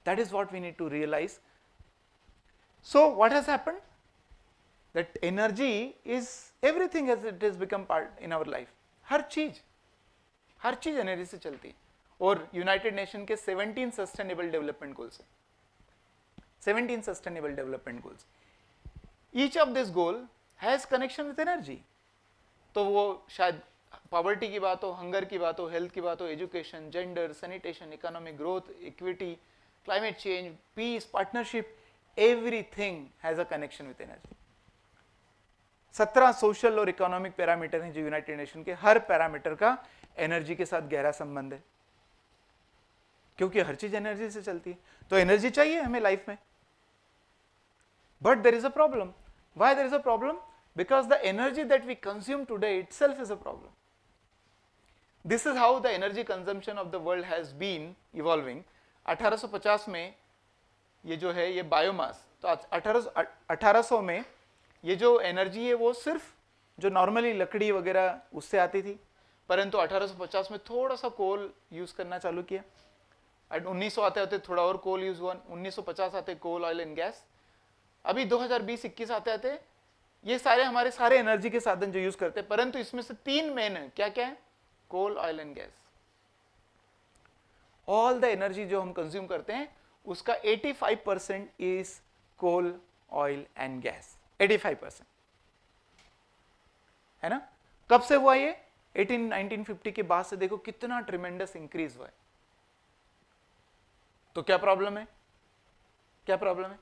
Speaker 5: That is what we need to realise. So what has happened, that energy is everything as it is become part in our life. हर चीज एनर्जी से चलती है। और यूनाइटेड नेशन के 17 सस्टेनेबल डेवलपमेंट गोल्स है, 17 sustainable development goals, each of this goal has connection with energy. तो वो शायद पॉवर्टी की बात हो, हंगर की बात हो, हेल्थ की बात हो, education, gender, sanitation, economic growth, equity, climate change, peace, partnership, everything has a connection with energy. 17 social और इकोनॉमिक पैरामीटर हैं जो यूनाइटेड नेशन के, हर पैरामीटर का एनर्जी के साथ गहरा संबंध है, क्योंकि हर चीज एनर्जी से चलती है। तो एनर्जी चाहिए हमें लाइफ में। But there is a problem. Why there is a problem? Because the energy that we consume today itself is a problem. This is how the energy consumption of the world has been evolving. 1850 में ये जो है ये biomass, तो 1800 में ये जो energy है वो सिर्फ जो नॉर्मली लकड़ी वगैरह उससे आती थी, परंतु 1850 में थोड़ा सा कोल यूज करना चालू किया। 1900 आते आते थोड़ा और कोल यूज हुआ, 1950 आते कोल, ऑयल एंड गैस। अभी 2020-21 आते आते ये सारे हमारे सारे एनर्जी के साधन जो यूज करते हैं, परंतु इसमें से 3 मेन है। क्या क्या है? Coal, oil and gas. All the energy जो हम कंज्यूम करते हैं उसका 85% is coal, oil and gas. 85% है ना? कब से हुआ ये? 1950 के बाद से देखो कितना ट्रिमेंडस इंक्रीज हुआ है। तो क्या प्रॉब्लम है? क्या प्रॉब्लम है?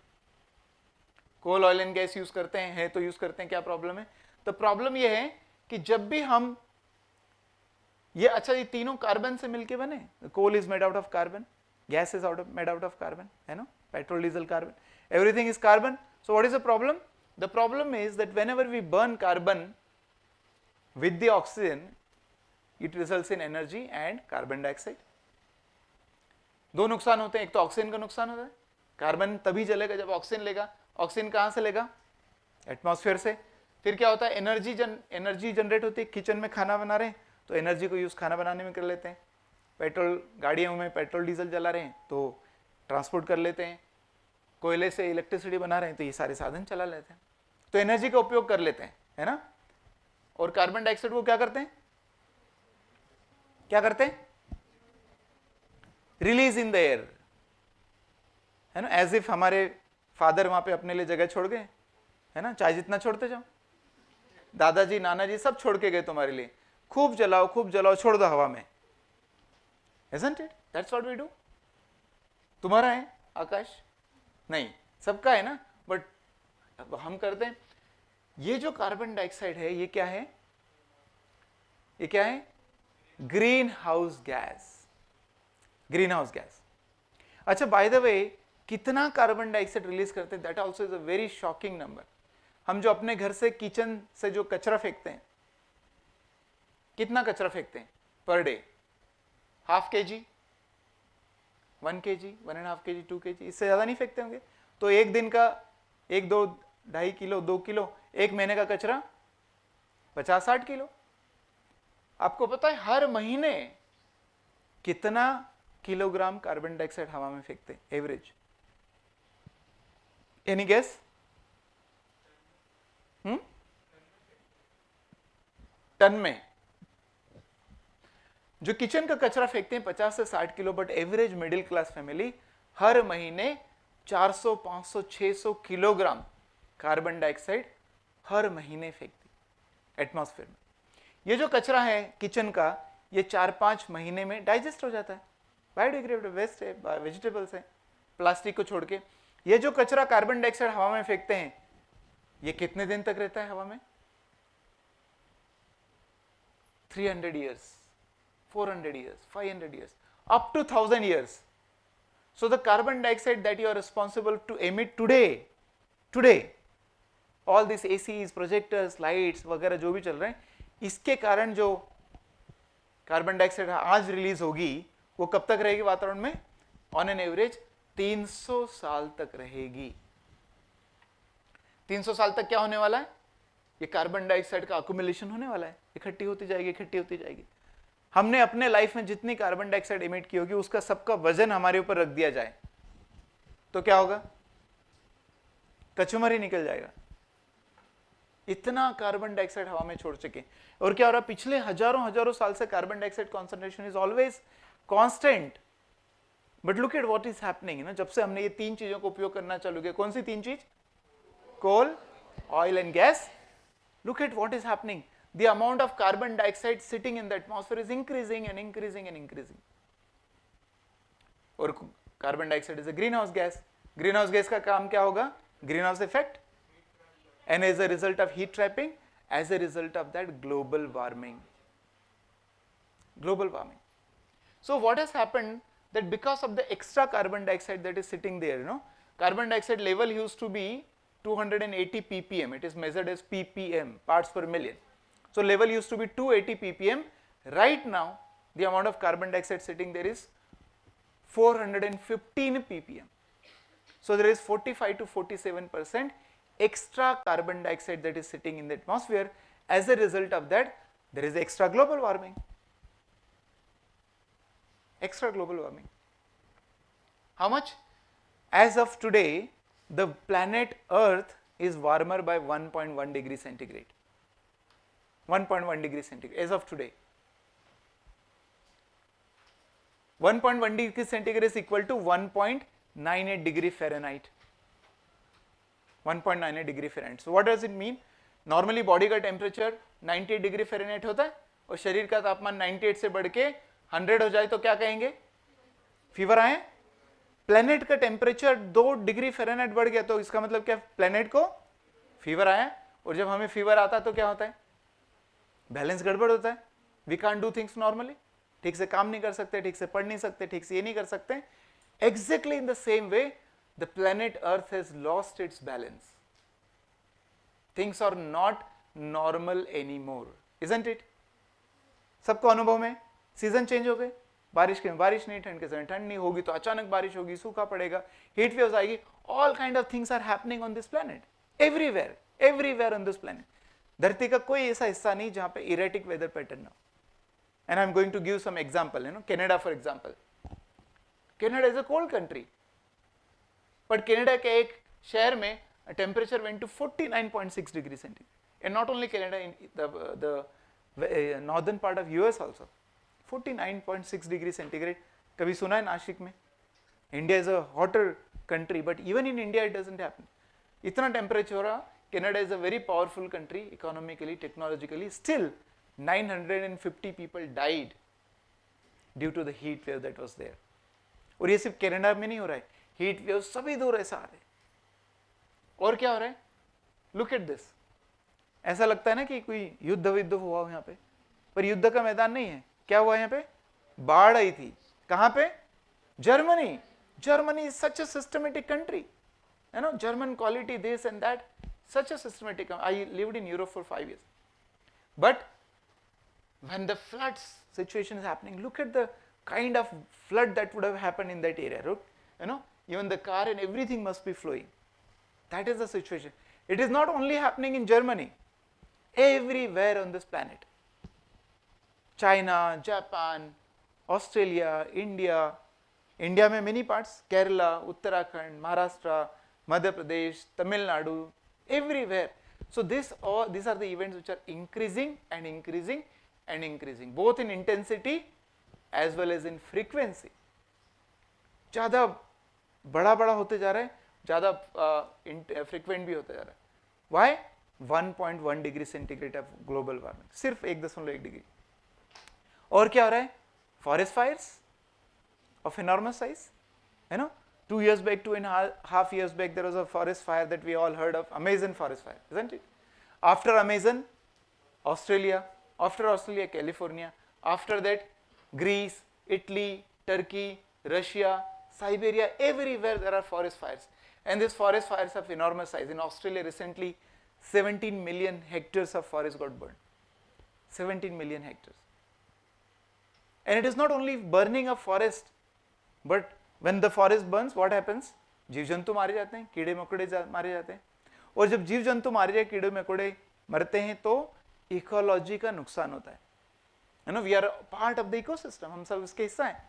Speaker 5: Coal, oil and gas use करते हैं, है तो यूज करते हैं, क्या प्रॉब्लम है? तो प्रॉब्लम ये है कि जब भी हम ये, अच्छा ये तीनों कार्बन से मिलके बने, coal is made out of carbon, gas is made out of carbon, है ना? Petrol, diesel, carbon, everything is carbon. So what is the problem? The problem is that whenever we burn carbon with the oxygen, it results in energy and carbon dioxide. दो नुकसान होते हैं, एक तो oxygen का नुकसान होता है, कार्बन तभी जलेगा जब ऑक्सीजन लेगा। ऑक्सीजन कहाँ से लेगा? एटमॉस्फेयर से। फिर क्या होता है? एनर्जी जनरेट होती है। किचन में खाना बना रहे हैं तो एनर्जी को यूज खाना बनाने में कर लेते हैं। पेट्रोल, गाड़ियों में पेट्रोल डीजल जला रहे हैं तो ट्रांसपोर्ट कर लेते हैं। कोयले से इलेक्ट्रिसिटी बना रहे हैं तो ये सारे साधन चला लेते हैं, तो एनर्जी का उपयोग कर लेते हैं, है ना? और कार्बन डाइऑक्साइड को क्या करते हैं? क्या करते हैं? रिलीज इन द एयर, है ना? एज इफ हमारे फादर वहां पे अपने लिए जगह छोड़ गए, है ना? चाहे जितना छोड़ते जाओ, दादाजी, नाना जी सब छोड़ के गए तुम्हारे लिए, खूब जलाओ, खूब जलाओ, छोड़ दो हवा में। Isn't it? That's what we do. तुम्हारा है आकाश? नहीं, सबका है ना, बट हम करते हैं। ये जो कार्बन डाइऑक्साइड है ये क्या है? ये क्या है? Green house gas. Green house gas. अच्छा, बाय द वे कितना कार्बन डाइऑक्साइड रिलीज करते हैं, that also is a very shocking number. हम जो अपने घर से, किचन से जो कचरा फेंकते हैं, कितना कचरा फेंकते हैं per day? Half kg, 1 kg, 1.5 kg, 2 kg, इससे ज्यादा नहीं फेंकते होंगे। तो एक दिन का 1, 2, 2.5 किलो, 2 किलो, एक महीने का कचरा 50-60 किलो। आपको पता है हर महीने कितना किलोग्राम कार्बन डाइऑक्साइड हवा में फेंकते हैं एवरेज? Any guess? टन में। जो किचन का कचरा फेंकते हैं 50 से 60 किलो, but average middle class family हर महीने 400, 500, 600 किलोग्राम कार्बन डाइऑक्साइड हर महीने फेंकती एटमॉस्फेयर में। ये जो कचरा है किचन का, ये 4-5 महीने में डाइजेस्ट हो जाता है। बायोडिग्रेडेबल वेस्ट है, वेजिटेबल्स है, प्लास्टिक को छोड़ के। ये जो कचरा कार्बन डाइऑक्साइड हवा में फेंकते हैं, ये कितने दिन तक रहता है हवा में? 300 years, 400 years, 500 years, up to 1000 years. So the carbon dioxide that you are responsible to emit today, all these ACs, projectors, lights वगैरह जो भी चल रहे हैं, इसके कारण जो कार्बन डाइऑक्साइड आज रिलीज होगी वो कब तक रहेगी वातावरण में? ऑन एन एवरेज 300 साल तक रहेगी। 300 साल तक क्या होने वाला है? ये कार्बन डाइऑक्साइड का अक्यूमुलेशन होने वाला है, इकट्ठी होती जाएगी, इकट्ठी होती जाएगी। हमने अपने लाइफ में जितनी कार्बन डाइऑक्साइड इमिट की होगी उसका सबका वजन हमारे ऊपर रख दिया जाए तो क्या होगा? कचुमर ही निकल जाएगा। इतना कार्बन डाइऑक्साइड हवा में छोड़ चुके। और क्या हो रहा? पिछले हजारों साल से carbon dioxide concentration is always constant, but look at what is happening ना, जब से हमने ये तीन चीजों को उपयोग करना चालू किया। कौन सी तीन चीज? Coal, oil and gas. Look at what is happening. The amount of carbon dioxide sitting in the atmosphere is increasing and increasing and increasing. और carbon dioxide is a greenhouse gas. Greenhouse gas का काम क्या होगा? Greenhouse effect. And as a result of heat trapping, as a result of that global warming. Global warming. So what has happened that because of the extra carbon dioxide that is sitting there, you know, carbon dioxide level used to be 280 ppm. It is measured as ppm, parts per million. So level used to be 280 ppm. Right now the amount of carbon dioxide sitting there is 415 ppm. So there is 45 to 47% extra carbon dioxide that is sitting in the atmosphere. As a result of that, there is extra global warming. Extra global warming. How much? As of today, the planet Earth is warmer by 1.1 degree centigrade. 1.1 degree centigrade as of today. 1.1 degree centigrade is equal to 1.98 degree Fahrenheit. 1.98 degree Fahrenheit. So what does it mean? Normally body का temperature 98 degree Fahrenheit होता है और शरीर का तापमान 98 से बढ़ के 100 हो जाए तो क्या कहेंगे? फीवर आए। प्लेनेट का टेम्परेचर 2 डिग्री फ़ारेनहाइट बढ़ गया तो इसका मतलब क्या? प्लेनेट को फीवर आया। और जब हमें फीवर आता है तो क्या होता है? बैलेंस गड़बड़ होता है। We can't do things normally. ठीक से काम नहीं कर सकते, ठीक से पढ़ नहीं सकते, ठीक से ये नहीं कर सकते। Exactly in the same way the planet earth has lost its balance. Things are not normal any more, isn't it? सबको अनुभव में सीजन चेंज हो गए। बारिश के बारिश नहीं, ठंड के समय ठंड नहीं होगी तो अचानक बारिश होगी, सूखा पड़ेगा, हीट वेव्स आएगी। All kind of things are happening on this planet, everywhere, everywhere on this planet. धरती का कोई ऐसा हिस्सा नहीं जहां पे इरेटिक वेदर पैटर्न ना हो। And I am going to give some example, you know, Canada for example. Canada is a cold country, but Canada के एक शहर में temperature went to 49.6 degree centigrade. And not only Canada, in the northern part of US also 49.6 degree centigrade. कभी सुना है नासिक में? India is a hotter country, but even in India it doesn't happen. इतना temperature हो रहा। Canada is a very powerful country, economically, technologically, still 950 people died due to the heat wave that was there. और ये सिर्फ Canada में नहीं हो रहा है, हीट वेव सभी दूर ऐसा आ रहे। और क्या हो रहा है? Look at this. ऐसा लगता है ना कि कोई युद्ध विद्ध हुआ हो यहाँ पे, पर युद्ध का मैदान नहीं है। क्या हुआ यहाँ पे? बाढ़ आई थी। कहां पे? Germany. Germany is such a systematic country, you know, German quality, this and that, such a systematic. I lived in Europe for 5 years, but when the floods situation is happening, look at the kind of flood that would have happened in that area. Look, you know, even the car and everything must be flowing. That is the situation. It is not only happening in Germany, everywhere on this planet. China, Japan, Australia, India. India में many parts, Kerala, Uttarakhand, Maharashtra, Madhya Pradesh, Tamil Nadu, everywhere. So these are the events which are increasing and increasing and increasing, both in intensity as well as in frequency. ज़्यादा बड़ा बड़ा होते जा रहा है, ज़्यादा frequent भी होते जा रहा है। Why? 1.1 degree centigrade of global warming, सिर्फ 1.1 डिग्री। और क्या हो रहा है? Forest fires of enormous size, you know. 2 years back, 2.5 years back, there was a forest fire that we all heard of, Amazon forest fire, isn't it? After Amazon, Australia, after Australia, California, after that, Greece, Italy, Turkey, Russia, Siberia, everywhere there are forest fires. And these forest fires of enormous size. In Australia recently, 17 million hectares of forest got burned. 17 million hectares. And it is not only burning a forest, but when the forest burns, what happens? जीव जंतु मारे जाते हैं, कीड़े मकोड़े मारे जाते हैं, और जब जीव जंतु मारे जाए, कीड़े मकोड़े मरते हैं, तो इकोलॉजी का नुकसान होता है. You know, we are part of the ecosystem, हम सब इसके हिस्सा हैं.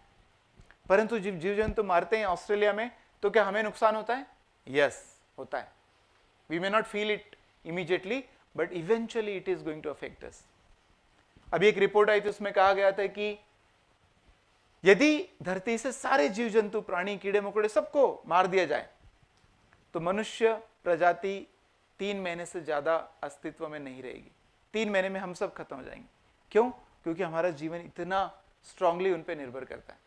Speaker 5: परंतु जब जीव जंतु मारते हैं ऑस्ट्रेलिया में, तो क्या हमें नुकसान होता है? यस, होता है. We may not feel it immediately, but eventually it is going to affect us. अभी एक रिपोर्ट आई थी, उसमें कहा गया था कि यदि धरती से सारे जीव जंतु, प्राणी, कीड़े मकोड़े सबको मार दिया जाए, तो मनुष्य प्रजाति 3 महीने से ज्यादा अस्तित्व में नहीं रहेगी. 3 महीने में हम सब खत्म हो जाएंगे. क्यों? क्योंकि हमारा जीवन इतना स्ट्रांगली उन पे निर्भर करता है.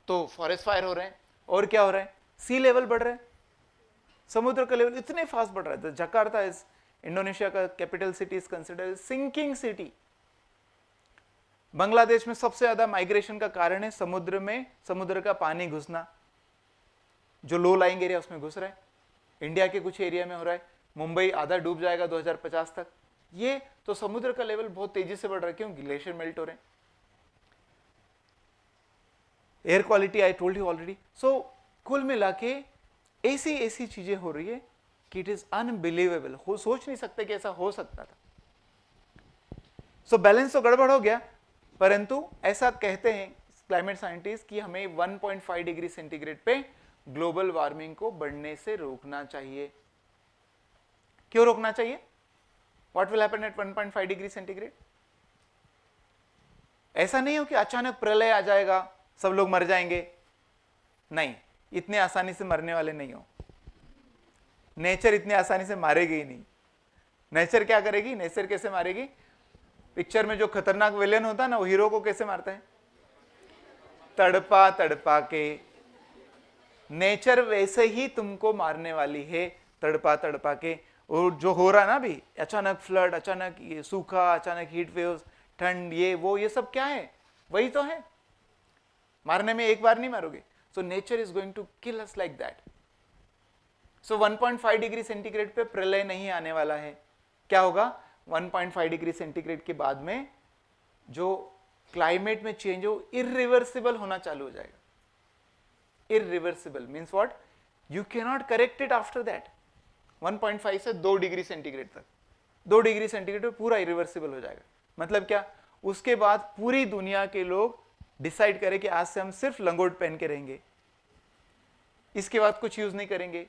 Speaker 5: तो फॉरेस्ट फायर हो रहे हैं, और क्या हो रहा है? सी लेवल बढ़ रहा है, समुद्र का लेवल इतने फास्ट बढ़ रहा है. जकार्ता इज इंडोनेशिया का capital city, is considered sinking city. Bangladesh में सबसे ज्यादा माइग्रेशन का कारण है समुद्र में समुद्र का पानी घुसना, जो लो लाइंग एरिया उसमें घुस रहा है. इंडिया के कुछ एरिया में हो रहा है. मुंबई आधा डूब जाएगा 2050 तक. ये तो समुद्र का लेवल बहुत तेजी से बढ़ रहा है. क्यों? ग्लेशियर मेल्ट हो रहे हैं. Air quality I told you already. So कुल मिला के ऐसी चीजें हो रही है कि इट इज अनबिलीवेबल. हो सोच नहीं सकते कि ऐसा हो सकता था. सो बैलेंस तो गड़बड़ हो गया, परंतु ऐसा कहते हैं क्लाइमेट साइंटिस्ट कि हमें 1.5 डिग्री सेंटीग्रेड पे ग्लोबल वार्मिंग को बढ़ने से रोकना चाहिए. क्यों रोकना चाहिए? What will happen at 1.5 degree centigrade? ऐसा नहीं हो कि अचानक प्रलय आ जाएगा, सब लोग मर जाएंगे. नहीं, इतने आसानी से मरने वाले नहीं हो. नेचर इतने आसानी से मारेगी ही नहीं. नेचर क्या करेगी? नेचर कैसे मारेगी? पिक्चर में जो खतरनाक विलेन होता है ना, वो हीरो को कैसे मारता है? तड़पा तड़पा के. नेचर वैसे ही तुमको मारने वाली है, तड़पा तड़पा के. और जो हो रहा है ना अभी, अचानक फ्लड, अचानक ये सूखा, अचानक हीट वेव्स, ठंड, ये वो, ये सब क्या है? वही तो है. मारने में एक बार नहीं मारोगे. So nature is going to kill us like that. So 1.5 degree centigrade पे प्रलय नहीं आने वाला है. क्या होगा? 1.5 डिग्री सेंटीग्रेड के बाद में जो क्लाइमेट में चेंज हो, इरिवर्सिबल होना चालू हो जाएगा. Irreversible means what? You can not correct it after that. 1.5 से 2 डिग्री सेंटीग्रेड तक, 2 डिग्री सेंटीग्रेड पे पूरा इरिवर्सिबल हो जाएगा. मतलब क्या? उसके बाद पूरी दुनिया के लोग डिसाइड करें कि आज से हम सिर्फ लंगोट पहन के रहेंगे, इसके बाद कुछ यूज नहीं करेंगे,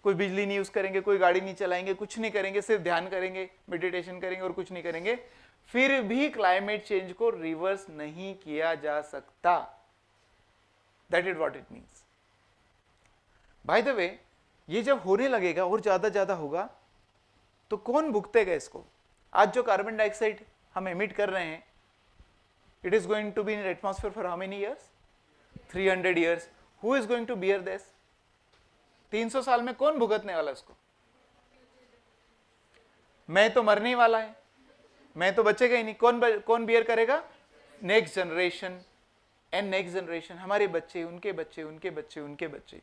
Speaker 5: कोई बिजली नहीं यूज करेंगे, कोई गाड़ी नहीं चलाएंगे, कुछ नहीं करेंगे, सिर्फ ध्यान करेंगे, मेडिटेशन करेंगे और कुछ नहीं करेंगे. फिर भी क्लाइमेट चेंज को रिवर्स नहीं किया जा सकता. That is what it means. By the way, ये जब होने लगेगा और ज्यादा होगा, तो कौन भुगतेगा इसको? आज जो कार्बन डाइऑक्साइड हम एमिट कर रहे हैं, it is going to be in atmosphere for how many years? 300 years. Who is going to bear this? 300 साल में कौन भुगतने वाला इसको? मैं तो मरने वाला है, मैं तो बचेगा ही नहीं. कौन बियर करेगा? Next generation and next generation. हमारे बच्चे, उनके बच्चे, उनके बच्चे, उनके बच्चे.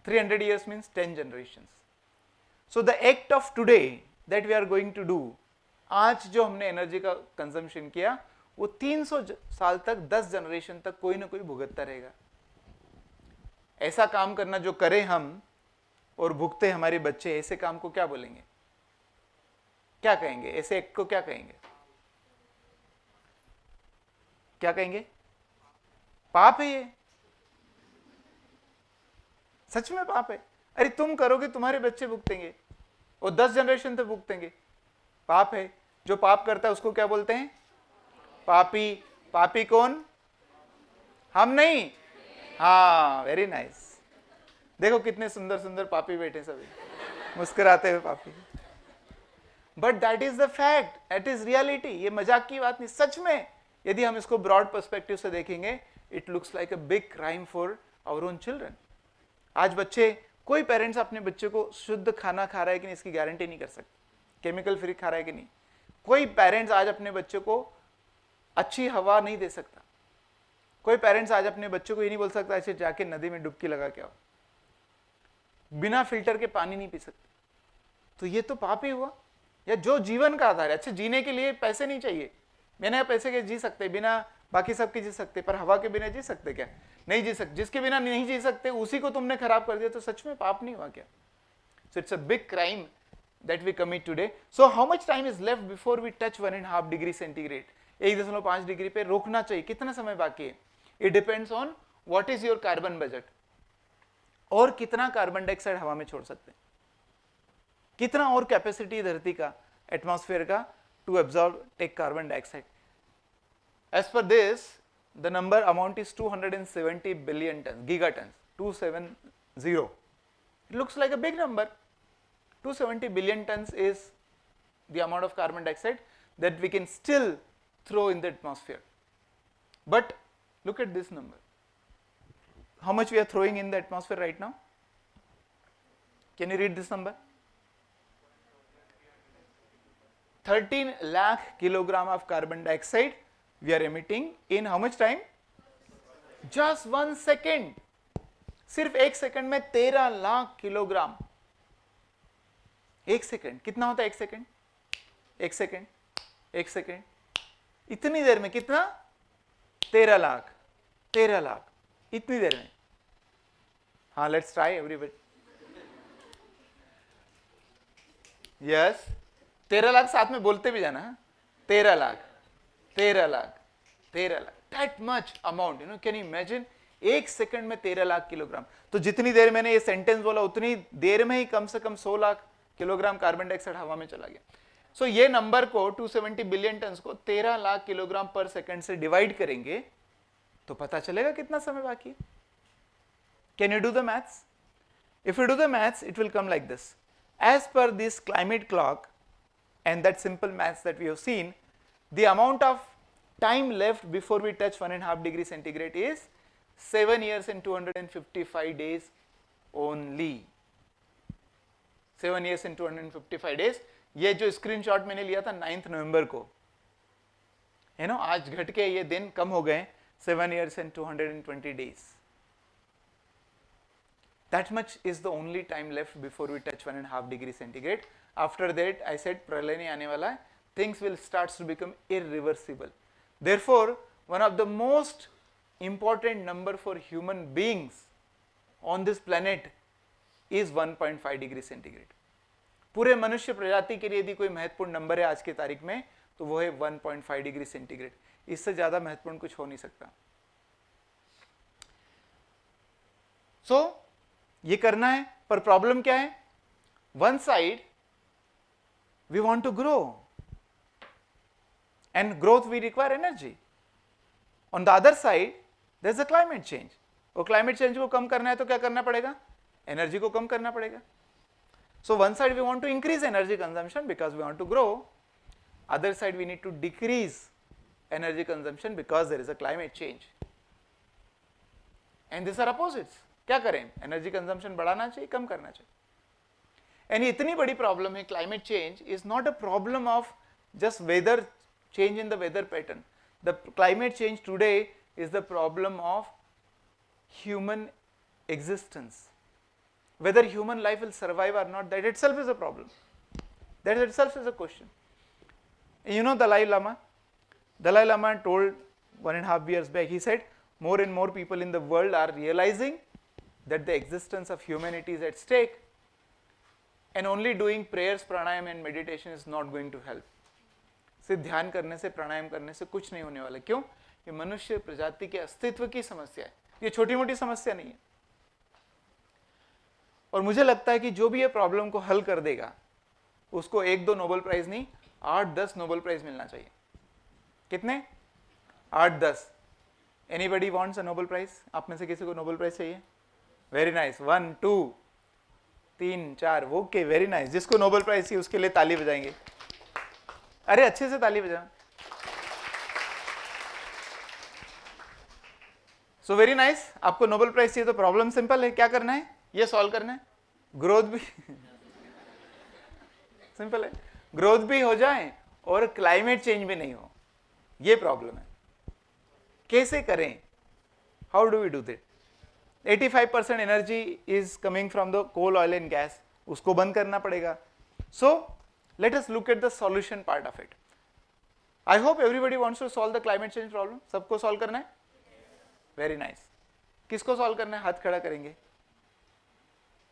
Speaker 5: 300 years means 10 generations. So the act of today that we are going to do, आज जो हमने एनर्जी का कंजम्पशन किया, वो 300 साल तक, 10 जनरेशन तक कोई ना कोई भुगतता रहेगा. ऐसा काम करना जो करें हम और भुगते हमारे बच्चे, ऐसे काम को क्या बोलेंगे? क्या कहेंगे? ऐसे एक्ट को क्या कहेंगे? क्या कहेंगे? पाप है ये. सच में पाप है. अरे तुम करोगे, तुम्हारे बच्चे भुगतेंगे और 10 जनरेशन तक भुगतेंगे. पाप है. जो पाप करता है उसको क्या बोलते हैं? पापी. पापी कौन? हम नहीं. हाँ, वेरी नाइस. देखो कितने सुंदर सुंदर पापी बैठे सभी, मुस्कुराते हुए पापी. But that is the fact, that is reality. ये मजाक की बात नहीं, सच में. यदि हम इसको ब्रॉड पर्सपेक्टिव से देखेंगे, it looks like a big crime for our own children. आज बच्चे, कोई पेरेंट्स अपने बच्चे को शुद्ध खाना खा रहा है कि नहीं इसकी गारंटी नहीं कर सकते, केमिकल फ्री खा रहा है कि नहीं. कोई पेरेंट्स आज अपने बच्चे को अच्छी हवा नहीं दे सकता. कोई पेरेंट्स आज अपने बच्चों को ये नहीं बोल सकता ऐसे जाके नदी में डुबकी लगा के आओ. बिना फिल्टर के पानी नहीं पी सकते. तो ये तो पाप ही हुआ. या जो जीवन का आधार है, अच्छे जीने के लिए पैसे नहीं चाहिए, बिना पैसे के जी सकते, बिना बाकी सब के जी सकते, पर हवा के बिना जी सकते क्या? नहीं जी सकते। जिसके बिना नहीं जी सकते उसी को तुमने खराब कर दिया, तो सच में पाप नहीं हुआ क्या? So it's a big crime that we commit today. So how much time is left before we touch 1.5 degree centigrade? 1.5 degree पे रोकना चाहिए, कितना समय बाकी है? It depends on what is your carbon budget, और कितना कार्बन डाइऑक्साइड हवा में छोड़ सकते हैं, कितना और कैपेसिटी धरती का, एटमॉस्फेयर का, to absorb take carbon dioxide. As per this, the number amount is 270 billion tons, gigatons, 270. It looks like a big number. 270 billion tons is the amount of carbon dioxide that we can still throw in the atmosphere. But look at this number. How much we are throwing in the atmosphere right now? Can you read this number? 13 lakh kilogram of carbon dioxide we are emitting in how much time? Just 1 second. सिर्फ 1 second में 13 lakh kilogram. 1 second कितना होता है? 1 second, 1 second, 1 second, इतनी देर में कितना? 13 लाख, 13 लाख, इतनी देर में। हाँ, let's try everybody. Yes, 13 lakh साथ में बोलते भी जाना। 13 lakh, 13 lakh, 13 lakh, that much amount, you know, can you imagine? 1 second में 13 लाख किलोग्राम। तो जितनी देर मैंने ये सेंटेंस बोला उतनी देर में ही कम से कम 100 लाख किलोग्राम कार्बन डाइऑक्साइड हवा में चला गया। सो ये नंबर को 270 बिलियन टन को 13 लाख किलोग्राम पर सेकंड से डिवाइड करेंगे तो पता चलेगा कितना समय बाकी है। Can you do the maths? If you do the maths it will come like this. As per this climate clock and that simple maths that we have seen, the amount of time left before we touch 1.5 degree centigrade is 7 years and 255 days only. 7 years and 255 days. ये जो screenshot मैंने लिया था 9 नवंबर को, है ना, आज घट के ये दिन कम हो गए 7 years and 220 days. That much is the only time left before we touch 1.5 degree centigrade. After that, I said प्रलय नहीं आने वाला है. Things will start to become irreversible. Therefore, one of the most important number for human beings on this planet is 1.5 degree centigrade. पूरे मनुष्य प्रजाति के लिए यदि कोई महत्वपूर्ण नंबर है आज की तारीख में तो वो है 1.5 डिग्री सेंटीग्रेड। इससे ज्यादा महत्वपूर्ण कुछ हो नहीं सकता। सो ये करना है, पर प्रॉब्लम क्या है? One side we want to grow, and growth we require energy. On the other side there is a climate change, और climate change को कम करना है तो क्या करना पड़ेगा? एनर्जी को कम करना पड़ेगा। So one side we want to increase energy consumption because we want to grow, other side we need to decrease energy consumption because there is a climate change, and these are opposites. क्या करें? Energy consumption बढ़ाना चाहिए, कम करना चाहिए। And इतनी बड़ी problem है climate change is not a problem of just weather change in the weather pattern. The climate change today is the problem of human existence. whether human life will survive or not, that itself is a problem. That itself is a question. You know Dalai Lama? Dalai Lama told 1.5 years back, he said more and more people in the world are realizing that the existence of humanity is at stake, and only doing prayers, pranayam and meditation is not going to help. सिर्फ ध्यान करने से, प्राणायाम करने से कुछ नहीं होने वाला। क्यों? ये मनुष्य प्रजाति के अस्तित्व की समस्या है, ये छोटी मोटी समस्या नहीं है। और मुझे लगता है कि जो भी ये प्रॉब्लम को हल कर देगा उसको 1-2 नोबेल प्राइज नहीं, 8-10 नोबेल प्राइज मिलना चाहिए। कितने? 8-10। Anybody wants a Nobel prize? आप में से किसी को नोबेल प्राइज चाहिए? Very nice. 1, 2, 3, 4। Okay, very nice. जिसको नोबेल प्राइज चाहिए उसके लिए ताली बजाएंगे। अरे अच्छे से ताली बजा। So very nice. आपको नोबेल प्राइज चाहिए तो प्रॉब्लम सिंपल है, क्या करना है? ये सॉल्व करना है। ग्रोथ भी सिंपल है, ग्रोथ भी हो जाए और क्लाइमेट चेंज भी नहीं हो, ये प्रॉब्लम है। कैसे करें? How do we do that? 85% energy is coming from the coal, oil and gas, उसको बंद करना पड़ेगा। So let us look at the solution part of it. I hope everybody wants to solve the climate change problem. सबको solve करना है? Very nice. किसको solve करना है? हाथ खड़ा करेंगे.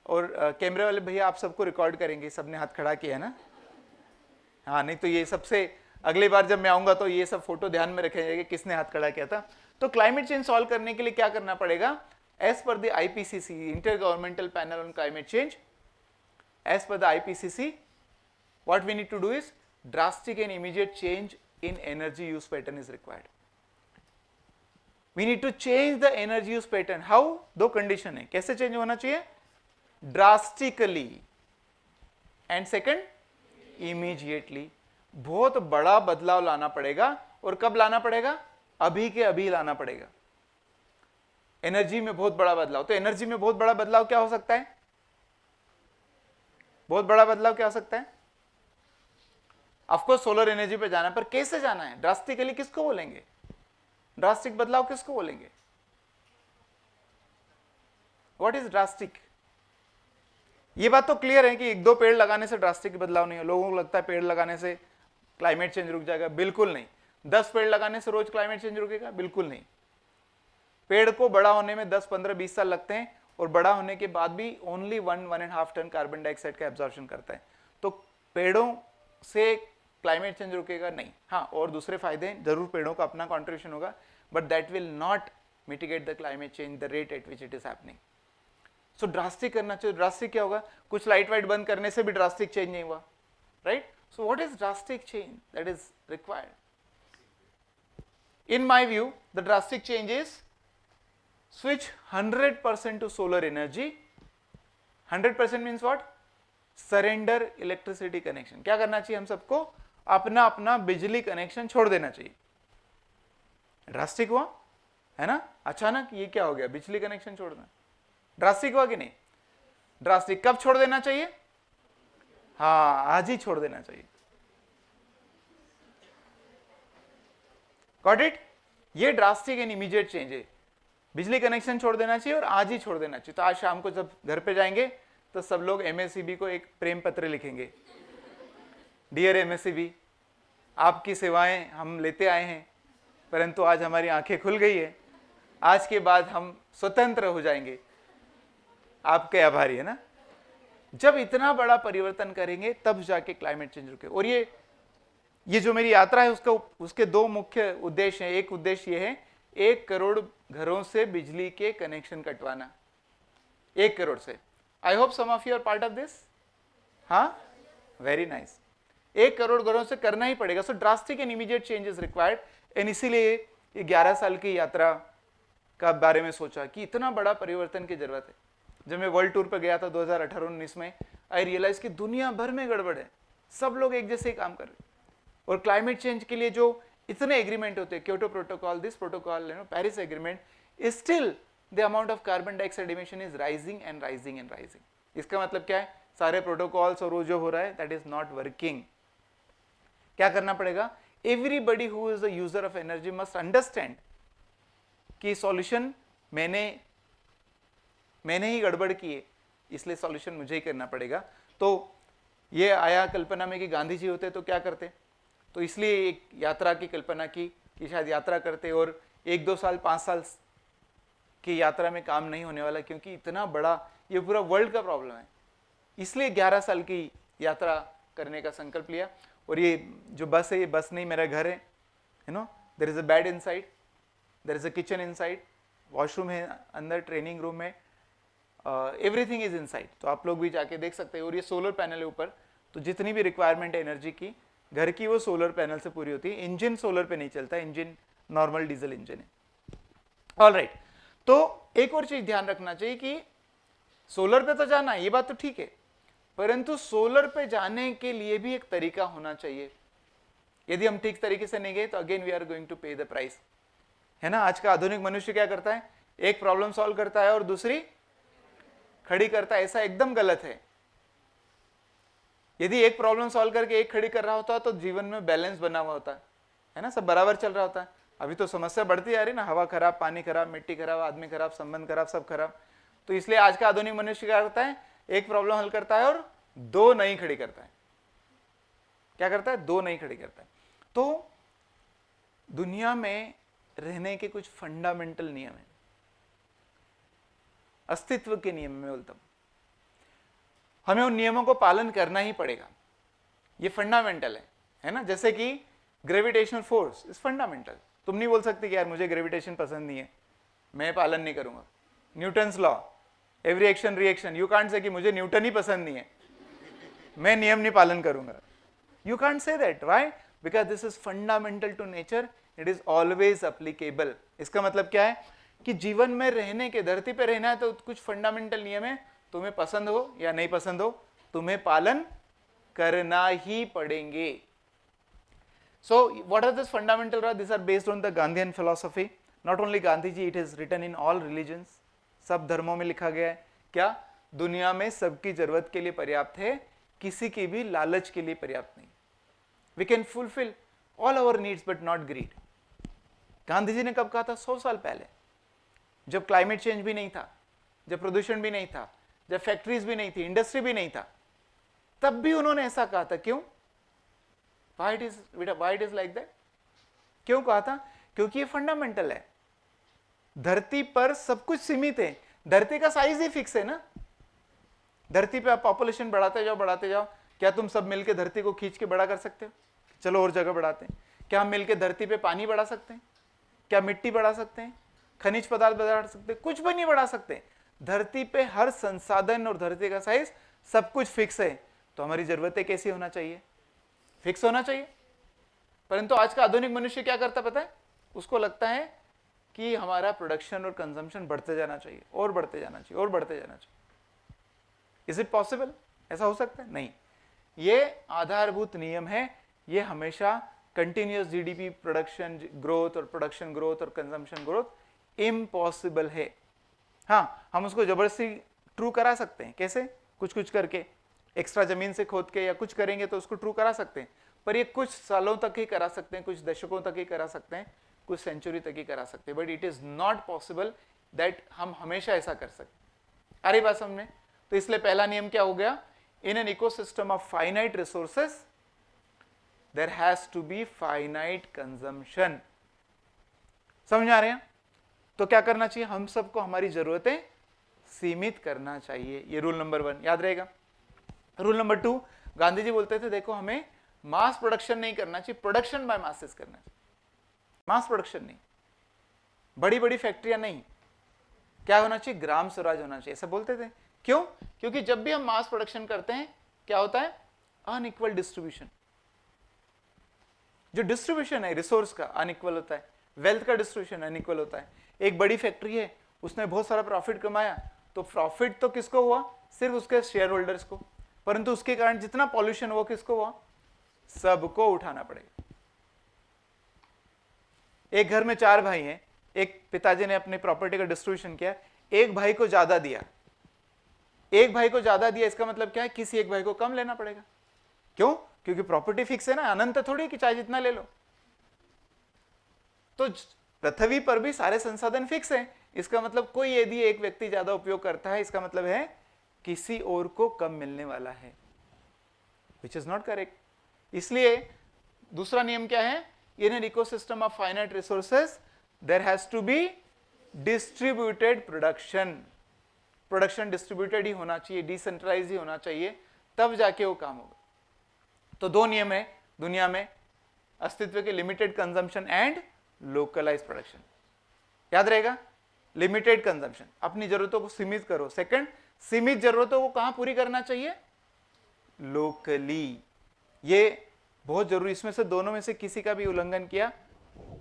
Speaker 5: और कैमरे वाले भैया आप सबको रिकॉर्ड करेंगे, सबने हाथ खड़ा किया है ना? हाँ, नहीं तो ये सबसे अगली बार जब मैं आऊंगा तो ये सब फोटो ध्यान में रखेंगे कि किसने हाथ खड़ा किया था. तो क्लाइमेट चेंज सॉल्व करने के लिए क्या करना पड़ेगा? As per the IPCC, inter governmental panel on climate change, as per the IPCC, what we need to do is drastic and immediate change in energy use pattern is required. We need to change the energy use pattern. How? दो condition है. कैसे change होना चाहिए? Drastically, and second immediately. बहुत बड़ा बदलाव लाना पड़ेगा. और कब लाना पड़ेगा? अभी के अभी लाना पड़ेगा. एनर्जी में बहुत बड़ा बदलाव. तो एनर्जी में बहुत बड़ा बदलाव क्या हो सकता है? बहुत बड़ा बदलाव क्या हो सकता है? ऑफकोर्स सोलर एनर्जी पे जाना, पर कैसे जाना है? ड्रास्टिकली किसको बोलेंगे? ड्रास्टिक बदलाव किसको बोलेंगे? What is drastic? ये बात तो क्लियर है कि एक दो पेड़ लगाने से ड्रास्टिक बदलाव नहीं है. लोगों को लगता है पेड़ लगाने से क्लाइमेट चेंज रुक जाएगा. बिल्कुल नहीं. 10 पेड़ लगाने से रोज क्लाइमेट चेंज रुकेगा? बिल्कुल नहीं. पेड़ को बड़ा होने में 10, 15, 20 साल लगते हैं, और बड़ा होने के बाद भी ओनली 1.5 टन कार्बन डाइऑक्साइड का एब्जॉर्प्शन करता है. तो पेड़ों से क्लाइमेट चेंज रुकेगा नहीं. हाँ, और दूसरे फायदे हैं, जरूर पेड़ों का अपना कॉन्ट्रीब्यूशन होगा, but that will not mitigate the climate change the rate at which it is happening. So drastic करना चाहिए. ड्रास्टिक क्या होगा? कुछ लाइट वाइट बंद करने से भी ड्रास्टिक चेंज नहीं हुआ, right? So what is drastic change that is required? In my view the drastic change is switch 100% to solar energy. 100% means what? Surrender electricity connection. क्या करना चाहिए हम सबको? अपना अपना बिजली कनेक्शन छोड़ देना चाहिए. ड्रास्टिक हुआ है ना? अचानक ये क्या हो गया? बिजली कनेक्शन छोड़ना. ड्रास्टिक हुआ कि नहीं? ड्रास्टिक कब छोड़ देना चाहिए? हाँ, आज ही छोड़ देना चाहिए. Got it? ये ड्रास्टिक एंड इमीडिएट चेंज है. बिजली कनेक्शन छोड़ देना चाहिए और आज ही छोड़ देना चाहिए. तो आज शाम को जब घर पे जाएंगे तो सब लोग एमएससीबी को एक प्रेम पत्र लिखेंगे. डियर एमएससीबी, आपकी सेवाएं हम लेते आए हैं, परंतु आज हमारी आंखें खुल गई है. आज के बाद हम स्वतंत्र हो जाएंगे. आपके आभारी है ना? जब इतना बड़ा परिवर्तन करेंगे तब जाके क्लाइमेट चेंज रुके. और ये जो मेरी यात्रा है उसके दो मुख्य उद्देश्य हैं. एक उद्देश्य ये है 1 करोड़ घरों से बिजली के कनेक्शन कटवाना. 1 करोड़ से. I hope some of you are part of this. हाँ, वेरी नाइस. 1 करोड़ घरों से करना ही पड़ेगा. So drastic and immediate change is required. And इसीलिए ये 11 साल की यात्रा का बारे में सोचा कि इतना बड़ा परिवर्तन की जरूरत है. जब मैं वर्ल्ड टूर पर गया था 2018-19 में, आई रियलाइज कि दुनिया भर में गड़बड़ है. सब लोग एक जैसे ही काम कर रहे हैं. और क्लाइमेट चेंज के लिए जो इतने एग्रीमेंट होते हैं, Kyoto protocol, this protocol, Paris agreement, still the amount of carbon dioxide emission is rising and rising and rising. इसका मतलब क्या है? सारे प्रोटोकॉल्स और वो जो हो रहा है दैट इज नॉट वर्किंग. क्या करना पड़ेगा? Everybody who is the user of energy must understand कि सॉल्यूशन मैंने ही गड़बड़ की है, इसलिए सॉल्यूशन मुझे ही करना पड़ेगा. तो ये आया कल्पना में कि गांधी जी होते तो क्या करते. तो इसलिए एक यात्रा की कल्पना की कि शायद यात्रा करते, और 1-2 साल 5 साल की यात्रा में काम नहीं होने वाला, क्योंकि इतना बड़ा ये पूरा वर्ल्ड का प्रॉब्लम है. इसलिए 11 साल की यात्रा करने का संकल्प लिया. और ये जो बस है, ये बस नहीं, मेरा घर है. There is a bed inside, there is a kitchen inside, washroom है अंदर, ट्रेनिंग रूम है, एवरीथिंग इज इनसाइड. तो आप लोग भी जाके देख सकते हैं. और ये सोलर पैनल है ऊपर, तो जितनी भी रिक्वायरमेंट है एनर्जी की घर की, वो सोलर पैनल से पूरी होती है. इंजन सोलर पे नहीं चलता, इंजन नॉर्मल डीजल इंजन है. All right. तो एक और चीज ध्यान रखना चाहिए कि सोलर पे तो जाना है, ये बात तो ठीक है, परंतु सोलर पे जाने के लिए भी एक तरीका होना चाहिए. यदि हम ठीक तरीके से नहीं गए तो again we are going to pay the price, है ना? आज का आधुनिक मनुष्य क्या करता है? एक प्रॉब्लम सॉल्व करता है और दूसरी खड़ी करता है. ऐसा एकदम गलत है. यदि एक प्रॉब्लम सॉल्व करके एक खड़ी कर रहा होता तो जीवन में बैलेंस बना हुआ होता है ना, सब बराबर चल रहा होता है. अभी तो समस्या बढ़ती जा रही ना, हवा खराब, पानी खराब, मिट्टी खराब, आदमी खराब, संबंध खराब, सब खराब. तो इसलिए आज का आधुनिक मनुष्य क्या करता है? एक प्रॉब्लम हल करता है और 2 नई खड़ी करता है. क्या करता है? 2 नई खड़ी करता है. तो दुनिया में रहने के कुछ फंडामेंटल नियम हैं, अस्तित्व के नियम में बोलता हूं, हमें उन नियमों को पालन करना ही पड़ेगा। ये फंडामेंटल है ना। जैसे कि ग्रेविटेशनल फोर्स इज फंडामेंटल। तुम नहीं बोल सकते कि यार मुझे ग्रेविटेशन पसंद नहीं है, मैं पालन नहीं करूंगा। Newton's law, every action reaction, you can't से कि मुझे न्यूटन ही पसंद नहीं है, मैं नियम नहीं पालन करूंगा। You can't say that. Why? Because this is fundamental to nature, it is always applicable. इसका मतलब क्या है कि जीवन में रहने के, धरती पे रहना है तो कुछ फंडामेंटल नियम है, तुम्हें पसंद हो या नहीं पसंद हो, तुम्हें पालन करना ही पड़ेंगे। So what are these fundamental laws? These are based on the Gandhian philosophy. Not only Gandhi ji, it is written in all religions. सब धर्मों में लिखा गया है। क्या? दुनिया में सबकी जरूरत के लिए पर्याप्त है, किसी की भी लालच के लिए पर्याप्त नहीं। We can fulfill all our needs but not greed. Gandhi ji ने कब कहा था? 100 साल पहले, जब क्लाइमेट चेंज भी नहीं था, जब प्रदूषण भी नहीं था, जब फैक्ट्रीज भी नहीं थी, इंडस्ट्री भी नहीं था, तब भी उन्होंने ऐसा कहा था। क्यों? Why it is like that? क्यों कहा था? क्योंकि ये फंडामेंटल है। धरती पर सब कुछ सीमित है, धरती का साइज ही फिक्स है ना। धरती पे आप पॉपुलेशन बढ़ाते जाओ, क्या तुम सब मिलकर धरती को खींच के बड़ा कर सकते हो? चलो और जगह बढ़ाते हैं। क्या हम मिलकर धरती पे पानी बढ़ा सकते हैं? क्या मिट्टी बढ़ा सकते हैं? खनिज पदार्थ बढ़ा सकते हैं? कुछ भी नहीं बढ़ा सकते। धरती पे हर संसाधन और धरती का साइज सब कुछ फिक्स है। तो हमारी जरूरतें कैसी होना चाहिए? फिक्स होना चाहिए। परंतु आज का आधुनिक मनुष्य क्या करता पता है? उसको लगता है कि हमारा प्रोडक्शन और कंजम्पशन बढ़ते जाना चाहिए, और बढ़ते जाना चाहिए, और बढ़ते जाना चाहिए। Is it possible? ऐसा हो सकता है? नहीं। ये आधारभूत नियम है, ये हमेशा कंटिन्यूअस जीडीपी प्रोडक्शन ग्रोथ और प्रोडक्शन ग्रोथ और कंजम्पशन ग्रोथ इम्पॉसिबल है। हाँ, हम उसको जबरदस्ती ट्रू करा सकते हैं। कैसे? कुछ कुछ करके, एक्स्ट्रा जमीन से खोद के या कुछ करेंगे तो उसको ट्रू करा सकते हैं, पर ये कुछ सालों तक ही करा सकते हैं, कुछ दशकों तक ही करा सकते हैं, कुछ सेंचुरी तक ही करा सकते हैं। But it is not possible that हम हमेशा ऐसा कर सकते। आ रही बात समझ में? तो इसलिए पहला नियम क्या हो गया? In an ecosystem of finite resources there has to be finite consumption. समझ आ रहे हैं? तो क्या करना चाहिए? हम सबको हमारी जरूरतें सीमित करना चाहिए। ये रूल नंबर 1 याद रहेगा। रूल नंबर 2, गांधी जी बोलते थे देखो हमें मास प्रोडक्शन नहीं करना चाहिए, प्रोडक्शन बाय मासेस करना चाहिए। मास प्रोडक्शन नहीं, बड़ी बड़ी फैक्ट्रियां नहीं, क्या होना चाहिए? ग्राम स्वराज होना चाहिए, ऐसा बोलते थे। क्यों? क्योंकि जब भी हम मास प्रोडक्शन करते हैं क्या होता है? Unequal distribution. जो डिस्ट्रीब्यूशन है रिसोर्स का अनइक्वल होता है, वेल्थ का डिस्ट्रीब्यूशन अनइक्वल होता है। एक बड़ी फैक्ट्री है, उसने बहुत सारा प्रॉफिट कमाया, तो प्रॉफिट तो किसको हुआ? सिर्फ उसके शेयर होल्डर्स को, परंतु उसके कारण जितना पॉल्यूशन हुआ किसको हुआ? सबको उठाना पड़ेगा। एक घर में 4 भाई हैं, एक पिताजी ने अपनी प्रॉपर्टी का डिस्ट्रीब्यूशन किया, एक भाई को ज्यादा दिया, एक भाई को ज्यादा दिया, इसका मतलब क्या है? किसी एक भाई को कम लेना पड़ेगा। क्यों? क्योंकि प्रॉपर्टी फिक्स है ना, अनंत थोड़ी कि चाहे जितना ले लो। तो पृथ्वी पर भी सारे संसाधन फिक्स हैं, इसका मतलब कोई यदि एक व्यक्ति ज्यादा उपयोग करता है, इसका मतलब है किसी और को कम मिलने वाला है, विच इज नॉट करेक्ट। इसलिए दूसरा नियम क्या है? In an ecosystem of finite resources there has to be distributed production. Production distributed ही होना चाहिए, डिसेंट्रलाइज ही होना चाहिए, तब जाके वो काम होगा। तो 2 नियम है दुनिया में अस्तित्व के, limited consumption and localise production. याद रहेगा? लिमिटेड कंजम्पशन, अपनी जरूरतों को सीमित करो। सेकंड, सीमित जरूरतों को कहां पूरी करना चाहिए? लोकली। ये बहुत जरूरी। इसमें से दोनों में से किसी का भी उल्लंघन किया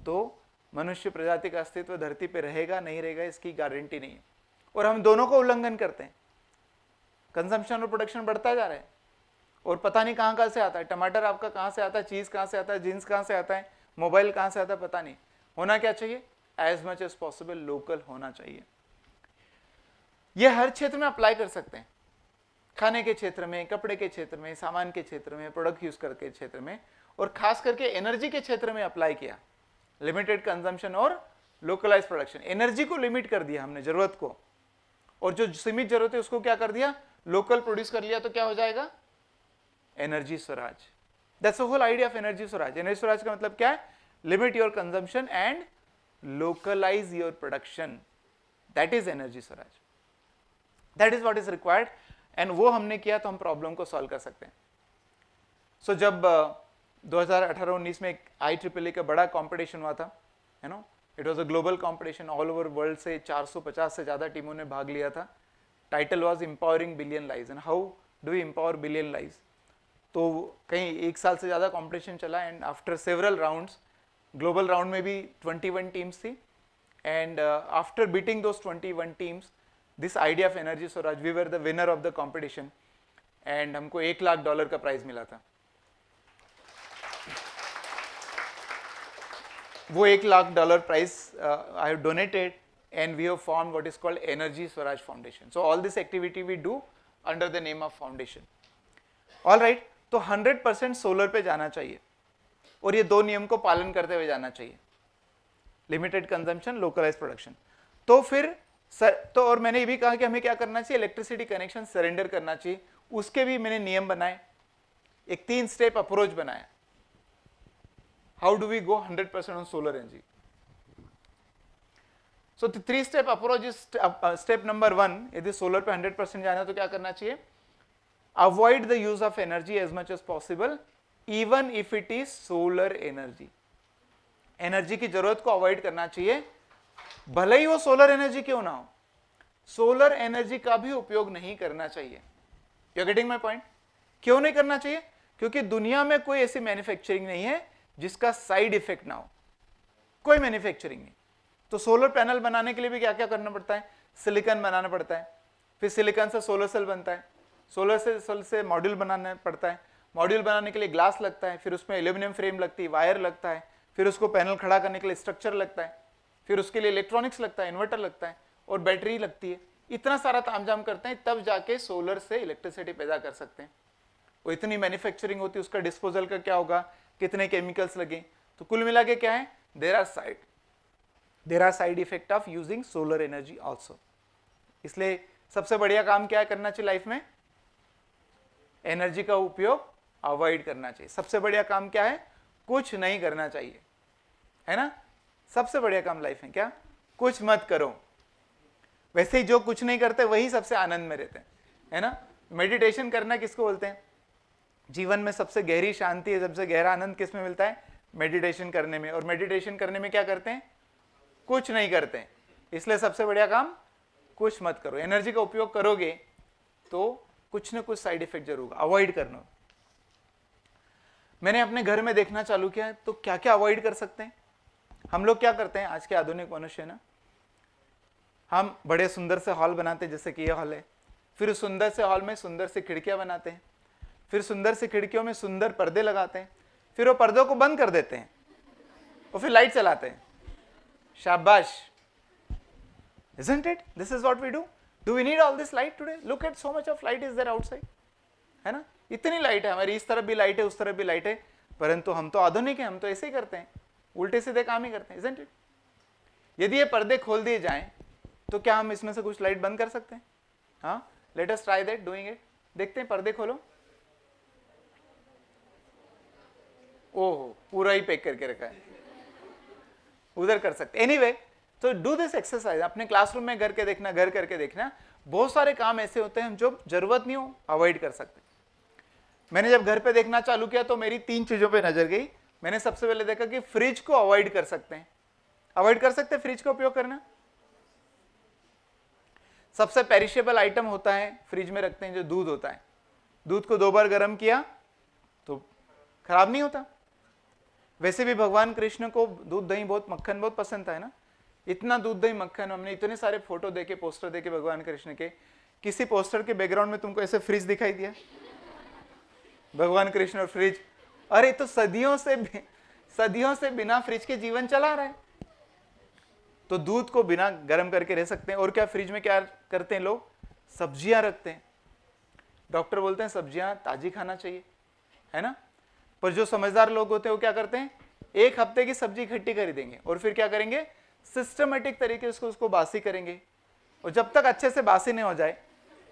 Speaker 5: तो मनुष्य प्रजाति का अस्तित्व धरती पे रहेगा नहीं रहेगा इसकी गारंटी नहीं है। और हम दोनों को उल्लंघन करते हैं, कंजम्पशन और प्रोडक्शन बढ़ता जा रहा है, और पता नहीं कहां कहां से आता है। टमाटर आपका कहां से आता है, चीज कहां से आता है, जींस कहां से आता है, मोबाइल कहां से आता है, पता नहीं। होना क्या चाहिए? As much as possible local होना चाहिए। यह हर क्षेत्र में अप्लाई कर सकते हैं, खाने के क्षेत्र में, कपड़े के क्षेत्र में, सामान के क्षेत्र में, प्रोडक्ट यूज करके क्षेत्र में, और खास करके एनर्जी के क्षेत्र में अप्लाई किया। लिमिटेड कंजम्पशन और लोकलाइज प्रोडक्शन। एनर्जी को लिमिट कर दिया हमने, जरूरत को, और जो सीमित जरूरत है उसको क्या कर दिया? लोकल प्रोड्यूस कर लिया। तो क्या हो जाएगा? Energy Swaraj. That's the whole idea of energy Swaraj. Energy Swaraj का मतलब क्या है? limit your consumption and localize your production. That is energy Swaraj. That is what is required. And वो हमने किया तो हम प्रॉब्लम को सॉल्व कर सकते हैं. सो जब 2018-19 में IEEE का बड़ा कंपटीशन हुआ था, you know, it was a global competition, all over world से 450 से ज़्यादा टीमों ने भाग लिया था. Title was empowering billion lives and how do we empower billion lives. तो कहीं 1 साल से ज़्यादा कंपटीशन चला and after several rounds, global round में भी 21 टीम्स थी and after beating those 21 teams, this idea of energy Swaraj, we were the winner of the competition and हमको $1 लाख का प्राइज मिला था. वो $1 lakh prize I have donated and we have formed what is called Energy Swaraj Foundation. So all this activity we do under the name of foundation. All right, तो 100% solar पे जाना चाहिए और ये 2 नियम को पालन करते हुए जाना चाहिए, लिमिटेड कंजम्पशन, लोकलाइज प्रोडक्शन. तो फिर तो और मैंने ये भी कहा कि हमें क्या करना चाहिए, इलेक्ट्रिसिटी कनेक्शन सरेंडर करना चाहिए. उसके भी मैंने नियम बनाए, एक 3 स्टेप अप्रोच बनाया. How do we go 100% on solar energy. So the 3-step approach is step number 1. यदि सोलर पे 100% जाना है तो क्या करना चाहिए, avoid the use of energy as much as possible even if it is solar energy. Energy की जरूरत को अवॉइड करना चाहिए, भले ही वो सोलर एनर्जी क्यों ना हो. सोलर एनर्जी का भी उपयोग नहीं करना चाहिए. You are getting my point. क्यों नहीं करना चाहिए, क्योंकि दुनिया में कोई ऐसी मैन्युफैक्चरिंग नहीं है जिसका साइड इफेक्ट ना हो. कोई मैन्युफैक्चरिंग नहीं. तो सोलर पैनल बनाने के लिए भी क्या क्या करना पड़ता है, सिलिकॉन बनाना पड़ता है, फिर सिलिकॉन से सोलर सेल बनता है, सोलर सेल से मॉड्यूल बनाना पड़ता है, मॉड्यूल बनाने के लिए ग्लास लगता है, फिर उसमें एल्यूमिनियम फ्रेम लगती है, वायर लगता है, फिर उसको पैनल खड़ा करने के लिए स्ट्रक्चर लगता है, फिर उसके लिए इलेक्ट्रॉनिक्स लगता है, इन्वर्टर लगता है और बैटरी लगती है. इतना सारा तामझाम करते हैं तब जाके सोलर से इलेक्ट्रिसिटी पैदा कर सकते हैं. वो इतनी मैन्युफैक्चरिंग होती है, उसका डिस्पोजल का क्या होगा, कितने केमिकल्स लगे. तो कुल मिला के क्या है, there are side effect of using solar energy also. इसलिए सबसे बढ़िया काम क्या करना चाहिए लाइफ में, एनर्जी का उपयोग अवॉइड करना चाहिए. सबसे बढ़िया काम क्या है, कुछ नहीं करना चाहिए, है ना. सबसे बढ़िया काम लाइफ में क्या, कुछ मत करो. वैसे ही जो कुछ नहीं करते वही सबसे आनंद में रहते हैं, है ना. मेडिटेशन करना किसको बोलते हैं, जीवन में सबसे गहरी शांति है, सबसे गहरा आनंद किस में मिलता है, मेडिटेशन करने में. और मेडिटेशन करने में क्या करते हैं, कुछ नहीं करते हैं. इसलिए सबसे बढ़िया काम, कुछ मत करो. एनर्जी का उपयोग करोगे तो कुछ ना कुछ साइड इफेक्ट जरूर होगा, अवॉइड करना. मैंने अपने घर में देखना चालू किया तो क्या क्या अवॉइड कर सकते हैं. हम लोग क्या करते हैं, आज के आधुनिक मनुष्य ना, हम बड़े सुंदर से हॉल बनाते हैं, जैसे कि ये हॉल है. फिर उस सुंदर से हॉल में सुंदर सी खिड़कियां बनाते हैं, फिर सुंदर सी खिड़कियों में सुंदर पर्दे लगाते हैं, फिर वो पर्दों को बंद कर देते हैं और फिर लाइट चलाते हैं. शाबाश. Isn't it? This is what we do. Do we need all this light today? Look at so much of light is there outside. है ना, इतनी लाइट है, हमारी इस तरफ भी लाइट है, उस तरफ भी लाइट है, परंतु हम तो आधुनिक हैं, हम तो ऐसे ही करते हैं, उल्टे सीधे काम ही करते हैं. Isn't it? यदि ये पर्दे खोल दिए जाएं तो क्या हम इसमें से कुछ लाइट बंद कर सकते हैं. हाँ, let us try that, doing it. देखते हैं, पर्दे खोलो. ओहो, पूरा ही पैक करके रखा है. उधर कर सकते. एनीवे, तो डू दिस एक्सरसाइज. अपने क्लासरूम में घर करके देखना. बहुत सारे काम ऐसे होते हैं जो जरूरत नहीं हो, अवॉइड कर सकते. मैंने जब घर पे देखना चालू किया तो मेरी 3 चीजों पे नजर गई. मैंने सबसे पहले देखा कि फ्रिज को अवॉइड कर सकते हैं. अवॉइड कर सकते हैं फ्रिज का उपयोग करना. सबसे पेरिशेबल आइटम होता है फ्रिज में रखते हैं जो दूध होता है. दूध को 2 बार गर्म किया तो खराब नहीं होता. वैसे भी भगवान कृष्ण को दूध दही बहुत, मक्खन बहुत पसंद था, है ना. इतना दूध दही मक्खन, हमने इतने सारे फोटो देखे, पोस्टर देखे भगवान कृष्ण के. किसी पोस्टर के बैकग्राउंड में तुमको ऐसे फ्रिज दिखाई दिया, भगवान कृष्ण और फ्रिज. अरे तो सदियों से बिना फ्रिज के जीवन चला रहा है. तो दूध को बिना गर्म करके रह सकते हैं. और क्या फ्रिज में क्या करते हैं लोग, सब्जियां रखते हैं. डॉक्टर बोलते हैं सब्जियां ताजी खाना चाहिए, है ना. पर जो समझदार लोग होते हैं वो क्या करते हैं, 1 हफ्ते की सब्जी इकट्ठी खरीदेंगे और फिर क्या करेंगे, सिस्टमेटिक तरीके से उसको बासी करेंगे. और जब तक अच्छे से बासी नहीं हो जाए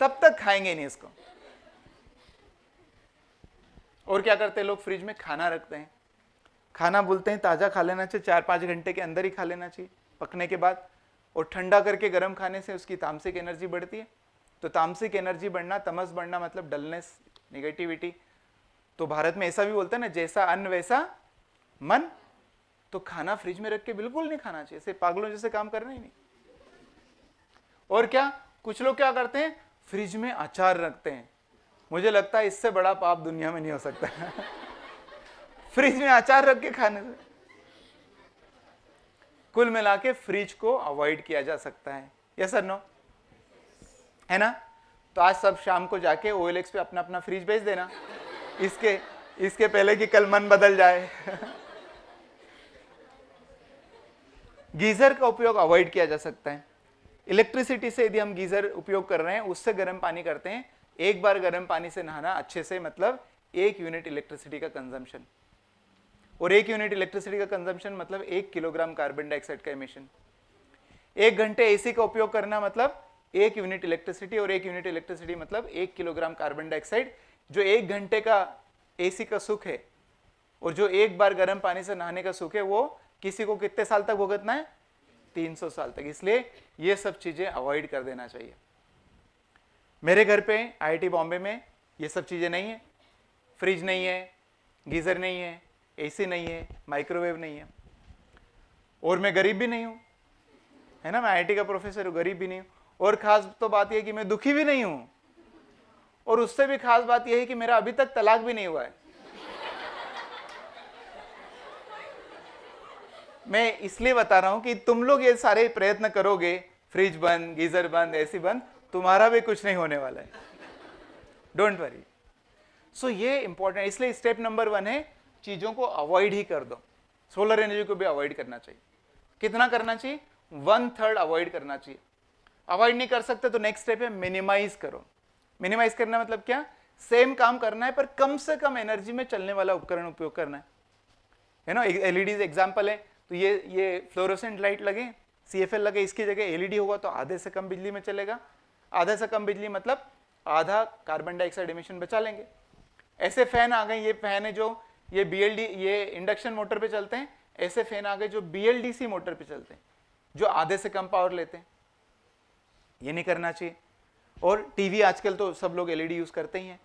Speaker 5: तब तक खाएंगे नहीं इसको. और क्या करते हैं लोग, फ्रिज में खाना रखते हैं. खाना बोलते हैं ताज़ा खा लेना चाहिए, 4-5 घंटे के अंदर ही खा लेना चाहिए पकने के बाद, और ठंडा करके गर्म खाने से उसकी तामसिक एनर्जी बढ़ती है। तो तामसिक एनर्जी बढ़ना, तमस बढ़ना मतलब डलनेस, निगेटिविटी। तो भारत में ऐसा भी बोलते हैं ना, जैसा अन्न वैसा मन। तो खाना फ्रिज में रख के बिल्कुल नहीं खाना चाहिए, ऐसे पागलों जैसे काम करना ही नहीं। और क्या, कुछ लोग क्या करते हैं, फ्रिज में अचार रखते हैं। मुझे लगता है इससे बड़ा पाप दुनिया में नहीं हो सकता फ्रिज में अचार रख के खाने से। कुल मिला के फ्रिज को अवॉइड किया जा सकता है, यस और नो, है ना। तो आज सब शाम को जाके OLX पे अपना अपना फ्रिज भेज देना, इसके पहले कि कल मन बदल जाए गीजर का उपयोग अवॉइड किया जा सकता है। इलेक्ट्रिसिटी से यदि हम गीजर उपयोग कर रहे हैं, उससे गर्म पानी करते हैं, एक बार गर्म पानी से नहाना अच्छे से, मतलब 1 यूनिट इलेक्ट्रिसिटी का कंजम्पशन, और 1 यूनिट इलेक्ट्रिसिटी का कंजम्पशन मतलब 1 किलोग्राम कार्बन डाइऑक्साइड का एमिशन। 1 घंटे एसी का उपयोग करना मतलब 1 यूनिट इलेक्ट्रिसिटी, और 1 यूनिट इलेक्ट्रिसिटी मतलब 1 किलोग्राम कार्बन डाइऑक्साइड। जो 1 घंटे का एसी का सुख है और जो एक बार गर्म पानी से नहाने का सुख है, वो किसी को कितने साल तक भुगतना है, 300 साल तक। इसलिए ये सब चीजें अवॉइड कर देना चाहिए। मेरे घर पे IIT बॉम्बे में ये सब चीजें नहीं है, फ्रिज नहीं है, गीजर नहीं है, एसी नहीं है, माइक्रोवेव नहीं है, और मैं गरीब भी नहीं हूं, है ना। मैं IIT का प्रोफेसर हूं, गरीब भी नहीं हूं, और खास तो बात यह है कि मैं दुखी भी नहीं हूं, और उससे भी खास बात यह है कि मेरा अभी तक तलाक भी नहीं हुआ है। मैं इसलिए बता रहा हूं कि तुम लोग ये सारे प्रयत्न करोगे, फ्रिज बंद, गीजर बंद, एसी बंद, तुम्हारा भी कुछ नहीं होने वाला है, डोंट वरी। सो ये इंपॉर्टेंट, इसलिए स्टेप नंबर 1 है चीजों को अवॉइड ही कर दो। सोलर एनर्जी को भी अवॉइड करना चाहिए। कितना करना चाहिए, 1/3 अवॉइड करना चाहिए। अवॉइड नहीं कर सकते तो नेक्स्ट स्टेप है मिनिमाइज करो। मिनिमाइज करना मतलब क्या, सेम काम करना है पर कम से कम एनर्जी में चलने वाला उपकरण उपयोग करना है ना। एलईडी एग्जाम्पल है, तो ये फ्लोरोसेंट लाइट लगे, CFL लगे, इसकी जगह LED होगा तो आधे से कम बिजली में चलेगा। आधे से कम बिजली मतलब आधा कार्बन डाइऑक्साइड एमिशन बचा लेंगे। ऐसे फैन आ गए, ये फैन है जो ये BLD, ये इंडक्शन मोटर पे चलते हैं। ऐसे फैन आ गए जो BLDC मोटर पे चलते हैं, जो आधे से कम पावर लेते हैं। ये नहीं करना चाहिए। और टीवी आजकल तो सब लोग LED यूज करते ही हैं।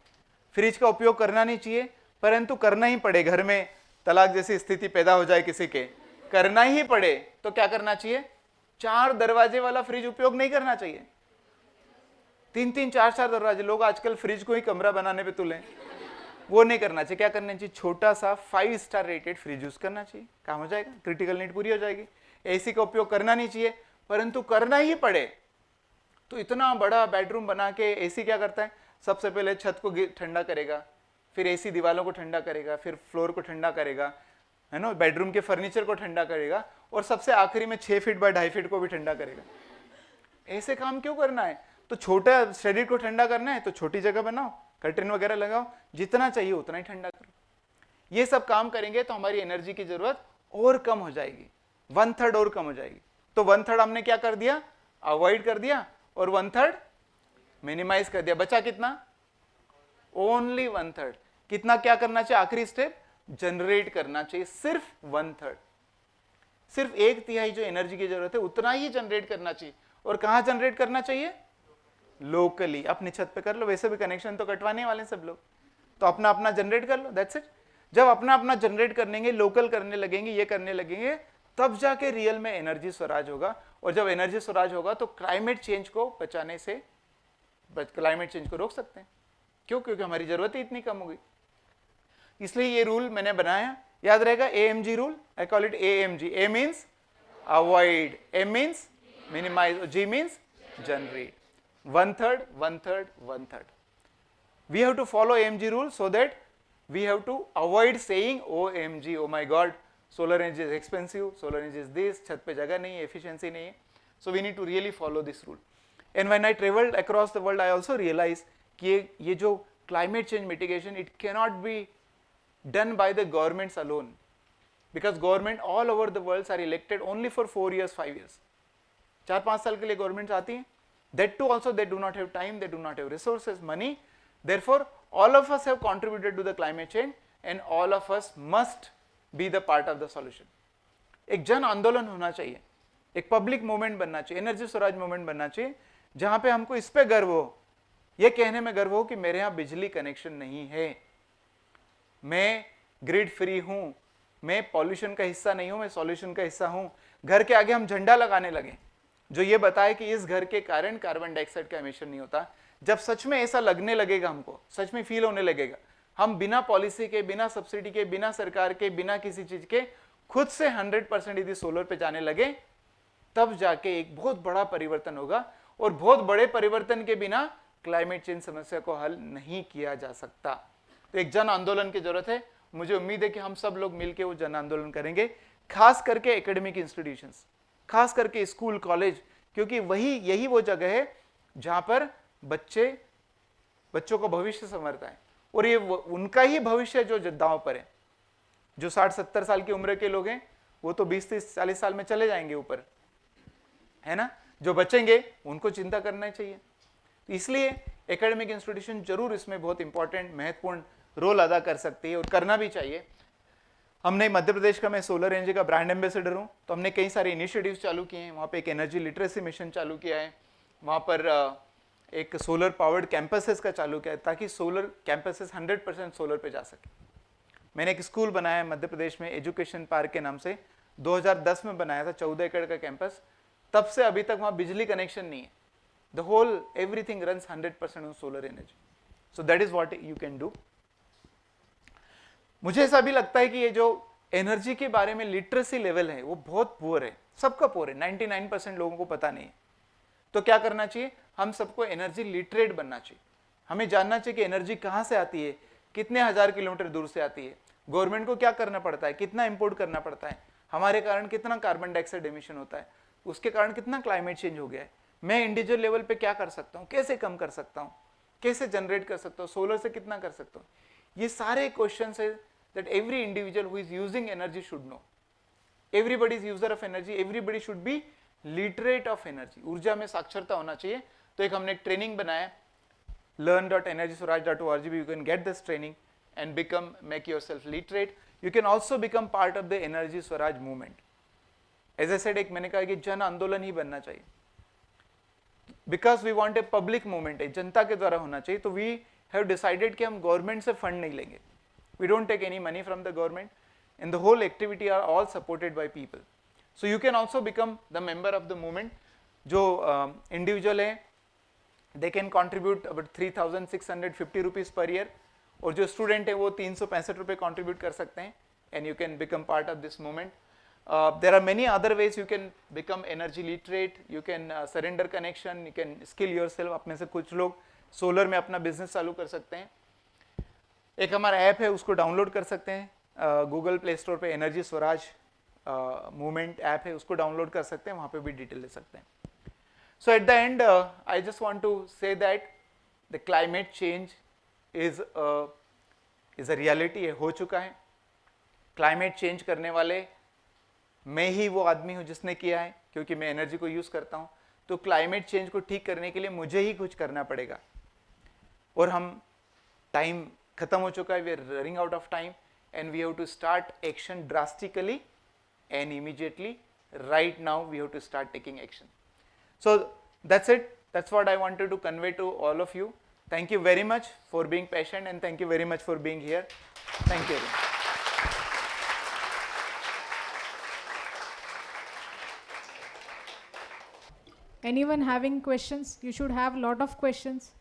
Speaker 5: फ्रिज का उपयोग करना नहीं चाहिए, परंतु करना ही पड़े, घर में तलाक जैसी स्थिति पैदा हो जाए किसी के, करना ही पड़े तो क्या करना चाहिए, 4 दरवाजे वाला फ्रिज उपयोग नहीं करना चाहिए। 3-3, 4-4 दरवाजे, लोग आजकल फ्रिज को ही कमरा बनाने पे तुले, वो नहीं करना चाहिए। क्या करना चाहिए, छोटा सा 5 स्टार रेटेड फ्रिज यूज करना चाहिए, काम हो जाएगा, क्रिटिकल नीड पूरी हो जाएगी। एसी का उपयोग करना नहीं चाहिए, परंतु करना ही पड़े तो इतना बड़ा बेडरूम बना के एसी क्या करता है, सबसे पहले छत को ठंडा करेगा, फिर एसी दीवारों को ठंडा करेगा, फिर फ्लोर को ठंडा करेगा, है ना, बेडरूम के फर्नीचर को ठंडा करेगा, और सबसे आखिरी में 6 फीट बाय 2.5 फीट को भी ठंडा करेगा। ऐसे काम क्यों करना है, तो छोटा शरीर को ठंडा करना है तो छोटी जगह बनाओ, कर्टन वगैरह लगाओ, जितना चाहिए उतना ही ठंडा करो। ये सब काम करेंगे तो हमारी एनर्जी की जरूरत और कम हो जाएगी, 1/3 और कम हो जाएगी। तो 1/3 हमने क्या कर दिया, अवॉइड कर दिया, और 1/3 मिनिमाइज कर दिया। बचा कितना, ओनली 1/3। कितना क्या करना चाहिए, आखिरी स्टेप जनरेट करना चाहिए, सिर्फ 1/3, सिर्फ 1/3 जो एनर्जी की जरूरत है उतना ही जनरेट करना चाहिए। और कहां जनरेट करना चाहिए, लोकली, अपनी छत पे कर लो, वैसे भी कनेक्शन तो कटवाने वाले सब लोग, तो अपना अपना जनरेट कर लो, दैट्स इट। जब अपना अपना जनरेट करेंगे, लोकल करने लगेंगे, ये करने लगेंगे, तब जाके रियल में एनर्जी स्वराज होगा। और जब एनर्जी स्वराज होगा तो क्लाइमेट चेंज को बचाने से, क्लाइमेट चेंज को रोक सकते हैं। क्यों, क्योंकि हमारी जरूरत ही इतनी कम हो गई। इसलिए ये रूल मैंने बनाया, याद रहेगा, AMG rule, I call it AMG। A means avoid, M means minimise, G means generate. 1/3, 1/3, 1/3. We have to follow AMG rule so that we have to avoid saying OMG, oh my God, solar energy is expensive, solar energy is this, छत पे जगह नहीं है, efficiency नहीं है. So we need to really follow this rule. And when I traveled across the world, I also realized कि ये जो climate change mitigation, it cannot be done by the governments alone, because government all over the world are elected only for 4 years, 5 years. 4-5 साल के लिए governments आती हैं. That too also they do not have time, they do not have resources, money. Therefore, all of us have contributed to the climate change, and all of us must be the part of the solution. एक जन आंदोलन होना चाहिए, एक public movement बनना चाहिए, energy Swaraj movement बनना चाहिए, जहां पे हमको इस पे गर्व हो, ये कहने में गर्व हो कि मेरे यहां बिजली कनेक्शन नहीं है, मैं ग्रिड फ्री हूं, मैं पॉल्यूशन का हिस्सा नहीं हूं, मैं सॉल्यूशन का हिस्सा हूं। घर के आगे हम झंडा लगाने लगे जो ये बताए कि इस घर के कारण कार्बन डाइऑक्साइड का एमिशन नहीं होता। जब सच में ऐसा लगने लगेगा, हमको सच में फील होने लगेगा, हम बिना पॉलिसी के, बिना सब्सिडी के, बिना सरकार के, बिना किसी चीज के खुद से 100% यदि सोलर पे जाने लगे, तब जाके एक बहुत बड़ा परिवर्तन होगा। और बहुत बड़े परिवर्तन के बिना क्लाइमेट चेंज समस्या को हल नहीं किया जा सकता। तो एक जन आंदोलन की जरूरत है। मुझे उम्मीद है कि हम सब लोग मिलकर वो जन आंदोलन करेंगे, खास करके एकेडमिक इंस्टीट्यूशंस, खास करके स्कूल कॉलेज, क्योंकि यही वो जगह है जहां पर बच्चों का भविष्य संवरता है। और ये उनका ही भविष्य जो दांव पर है। जो 60-70 साल की उम्र के लोग हैं वो तो 20-30-40 साल में चले जाएंगे ऊपर, है ना। जो बचेंगे उनको चिंता करना चाहिए। तो इसलिए एकेडमिक इंस्टीट्यूशन जरूर इसमें बहुत इंपॉर्टेंट, महत्वपूर्ण रोल अदा कर सकती है और करना भी चाहिए। हमने मध्य प्रदेश का, मैं सोलर एनर्जी का ब्रांड एम्बेसडर हूं, तो हमने कई सारे इनिशिएटिव्स चालू किए हैं। वहाँ पे एक एनर्जी लिटरेसी मिशन चालू किया है, वहाँ पर एक सोलर पावर्ड कैंपसेस का चालू किया है, ताकि सोलर कैंपसेस 100% सोलर पे जा सके। मैंने एक स्कूल बनाया है मध्य प्रदेश में, एजुकेशन पार्क के नाम से, 2010 में बनाया था, 14 एकड़ का कैंपस। तब से अभी तक वहाँ बिजली कनेक्शन नहीं है। The whole everything runs 100% on solar energy. So that is what you can do. मुझे ऐसा भी लगता है कि ये जो एनर्जी के बारे में लिटरेसी लेवल है वो बहुत पुअर है, सबका पुअर है, 99% लोगों को पता नहीं है। तो क्या करना चाहिए, हम सबको एनर्जी लिटरेट बनना चाहिए। हमें जानना चाहिए कि एनर्जी कहाँ से आती है, कितने हजार किलोमीटर दूर से आती है, गवर्नमेंट को क्या करना पड़ता है, कितना इंपोर्ट करना पड़ता है, हमारे कारण कितना कार्बन डाइऑक्साइड एमिशन होता है, उसके कारण कितना क्लाइमेट चेंज हो गया है, मैं इंडिविजुअल लेवल पे क्या कर सकता हूँ, कैसे कम कर सकता हूँ, कैसे जनरेट कर सकता हूँ, सोलर से कितना कर सकता हूँ। ये सारे क्वेश्चन है that every individual who is using energy should know. Everybody is user of energy, everybody should be literate of energy. ऊर्जा में साक्षरता होना चाहिए। तो एक हमने एक ट्रेनिंग बनाया, learn.energyswaraj.org, you can get this training and make yourself literate. You can also become part of the Energy Swaraj movement. As I said, एक मैंने कहा कि जन आंदोलन ही बनना चाहिए, because we want a public movement, है जनता के द्वारा होना चाहिए। तो we have decided कि हम गवर्नमेंट से फंड नहीं लेंगे, we don't take any money from the government, and the whole activity are all supported by people. So you can also become the member of the movement. जो individual है, they can contribute about 3,650 rupees per year, और जो student है वो 365 रुपये contribute कर सकते हैं, and you can become part of this movement. There are many other ways you can become energy literate. You can surrender connection, you can skill yourself. आप में से कुछ लोग सोलर में अपना बिजनेस चालू कर सकते हैं। एक हमारा ऐप है, उसको डाउनलोड कर सकते हैं, गूगल प्ले स्टोर पे एनर्जी स्वराज मूवमेंट ऐप है, उसको डाउनलोड कर सकते हैं, वहाँ पे भी डिटेल ले सकते हैं। So at the end I just want to say that the climate change is a reality है, हो चुका है। क्लाइमेट चेंज करने वाले मैं ही वो आदमी हूँ जिसने किया है, क्योंकि मैं एनर्जी को यूज़ करता हूँ। तो क्लाइमेट चेंज को ठीक करने के लिए मुझे ही कुछ करना पड़ेगा, और हम टाइम खत्म हो चुका है, we are running out of time, and we have to start action drastically and immediately. Right now we have to start taking action. So that's it, that's what I wanted to convey to all of you. Thank you very much for being patient, and thank you very much for being here. Thank you.
Speaker 1: Anyone having questions? You should have a lot of questions.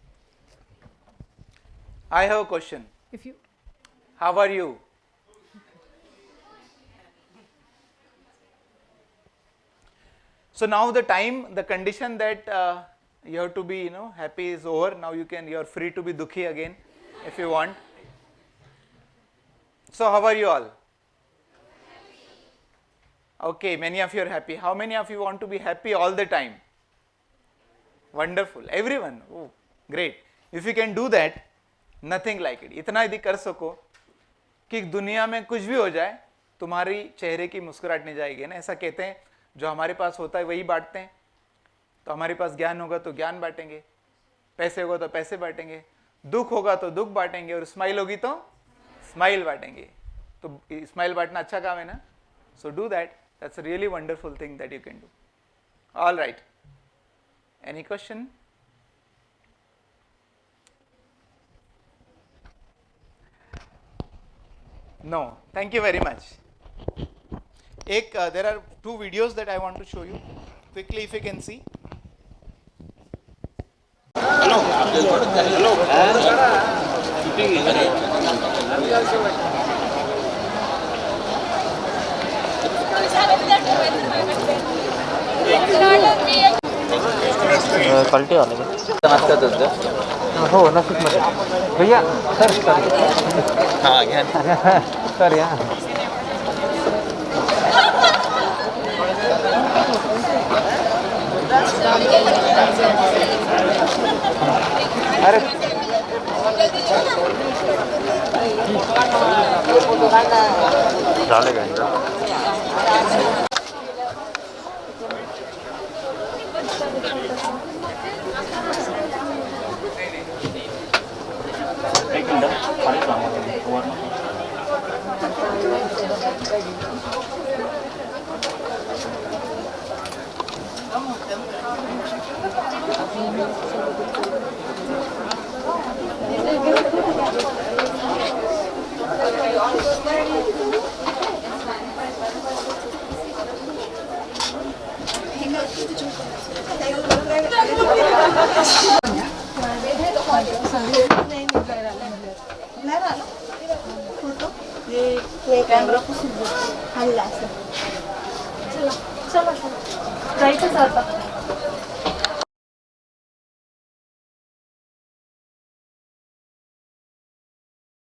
Speaker 5: I have a question.
Speaker 1: If you,
Speaker 5: How are you? So now the time, the condition that you have to be, happy is over. Now you are free to be dukhi again, if you want. So how are you all? Okay, many of you are happy. How many of you want to be happy all the time? Wonderful. Everyone. Oh, great. If you can do that, nothing like it. इतना यदि कर सको कि दुनिया में कुछ भी हो जाए, तुम्हारी चेहरे की मुस्कुराहट नहीं जाएगी ना। ऐसा कहते हैं, जो हमारे पास होता है वही बांटते हैं। तो हमारे पास ज्ञान होगा तो ज्ञान बांटेंगे, पैसे होगा तो पैसे बांटेंगे, दुख होगा तो दुख बांटेंगे, और स्माइल होगी तो स्माइल बांटेंगे। तो स्माइल बांटना अच्छा काम है ना, so do that, that's a really wonderful thing that you can do. All right, any question? No, thank you very much. There are 2 videos that I want to show you quickly, if you can see.
Speaker 6: Quality वाले हो नाशिकमध्ये भैया sir हां घ्या sir या अरे झाले का
Speaker 7: कॅमेरा पुसून हल्ला असं चला चला जायचंच आता.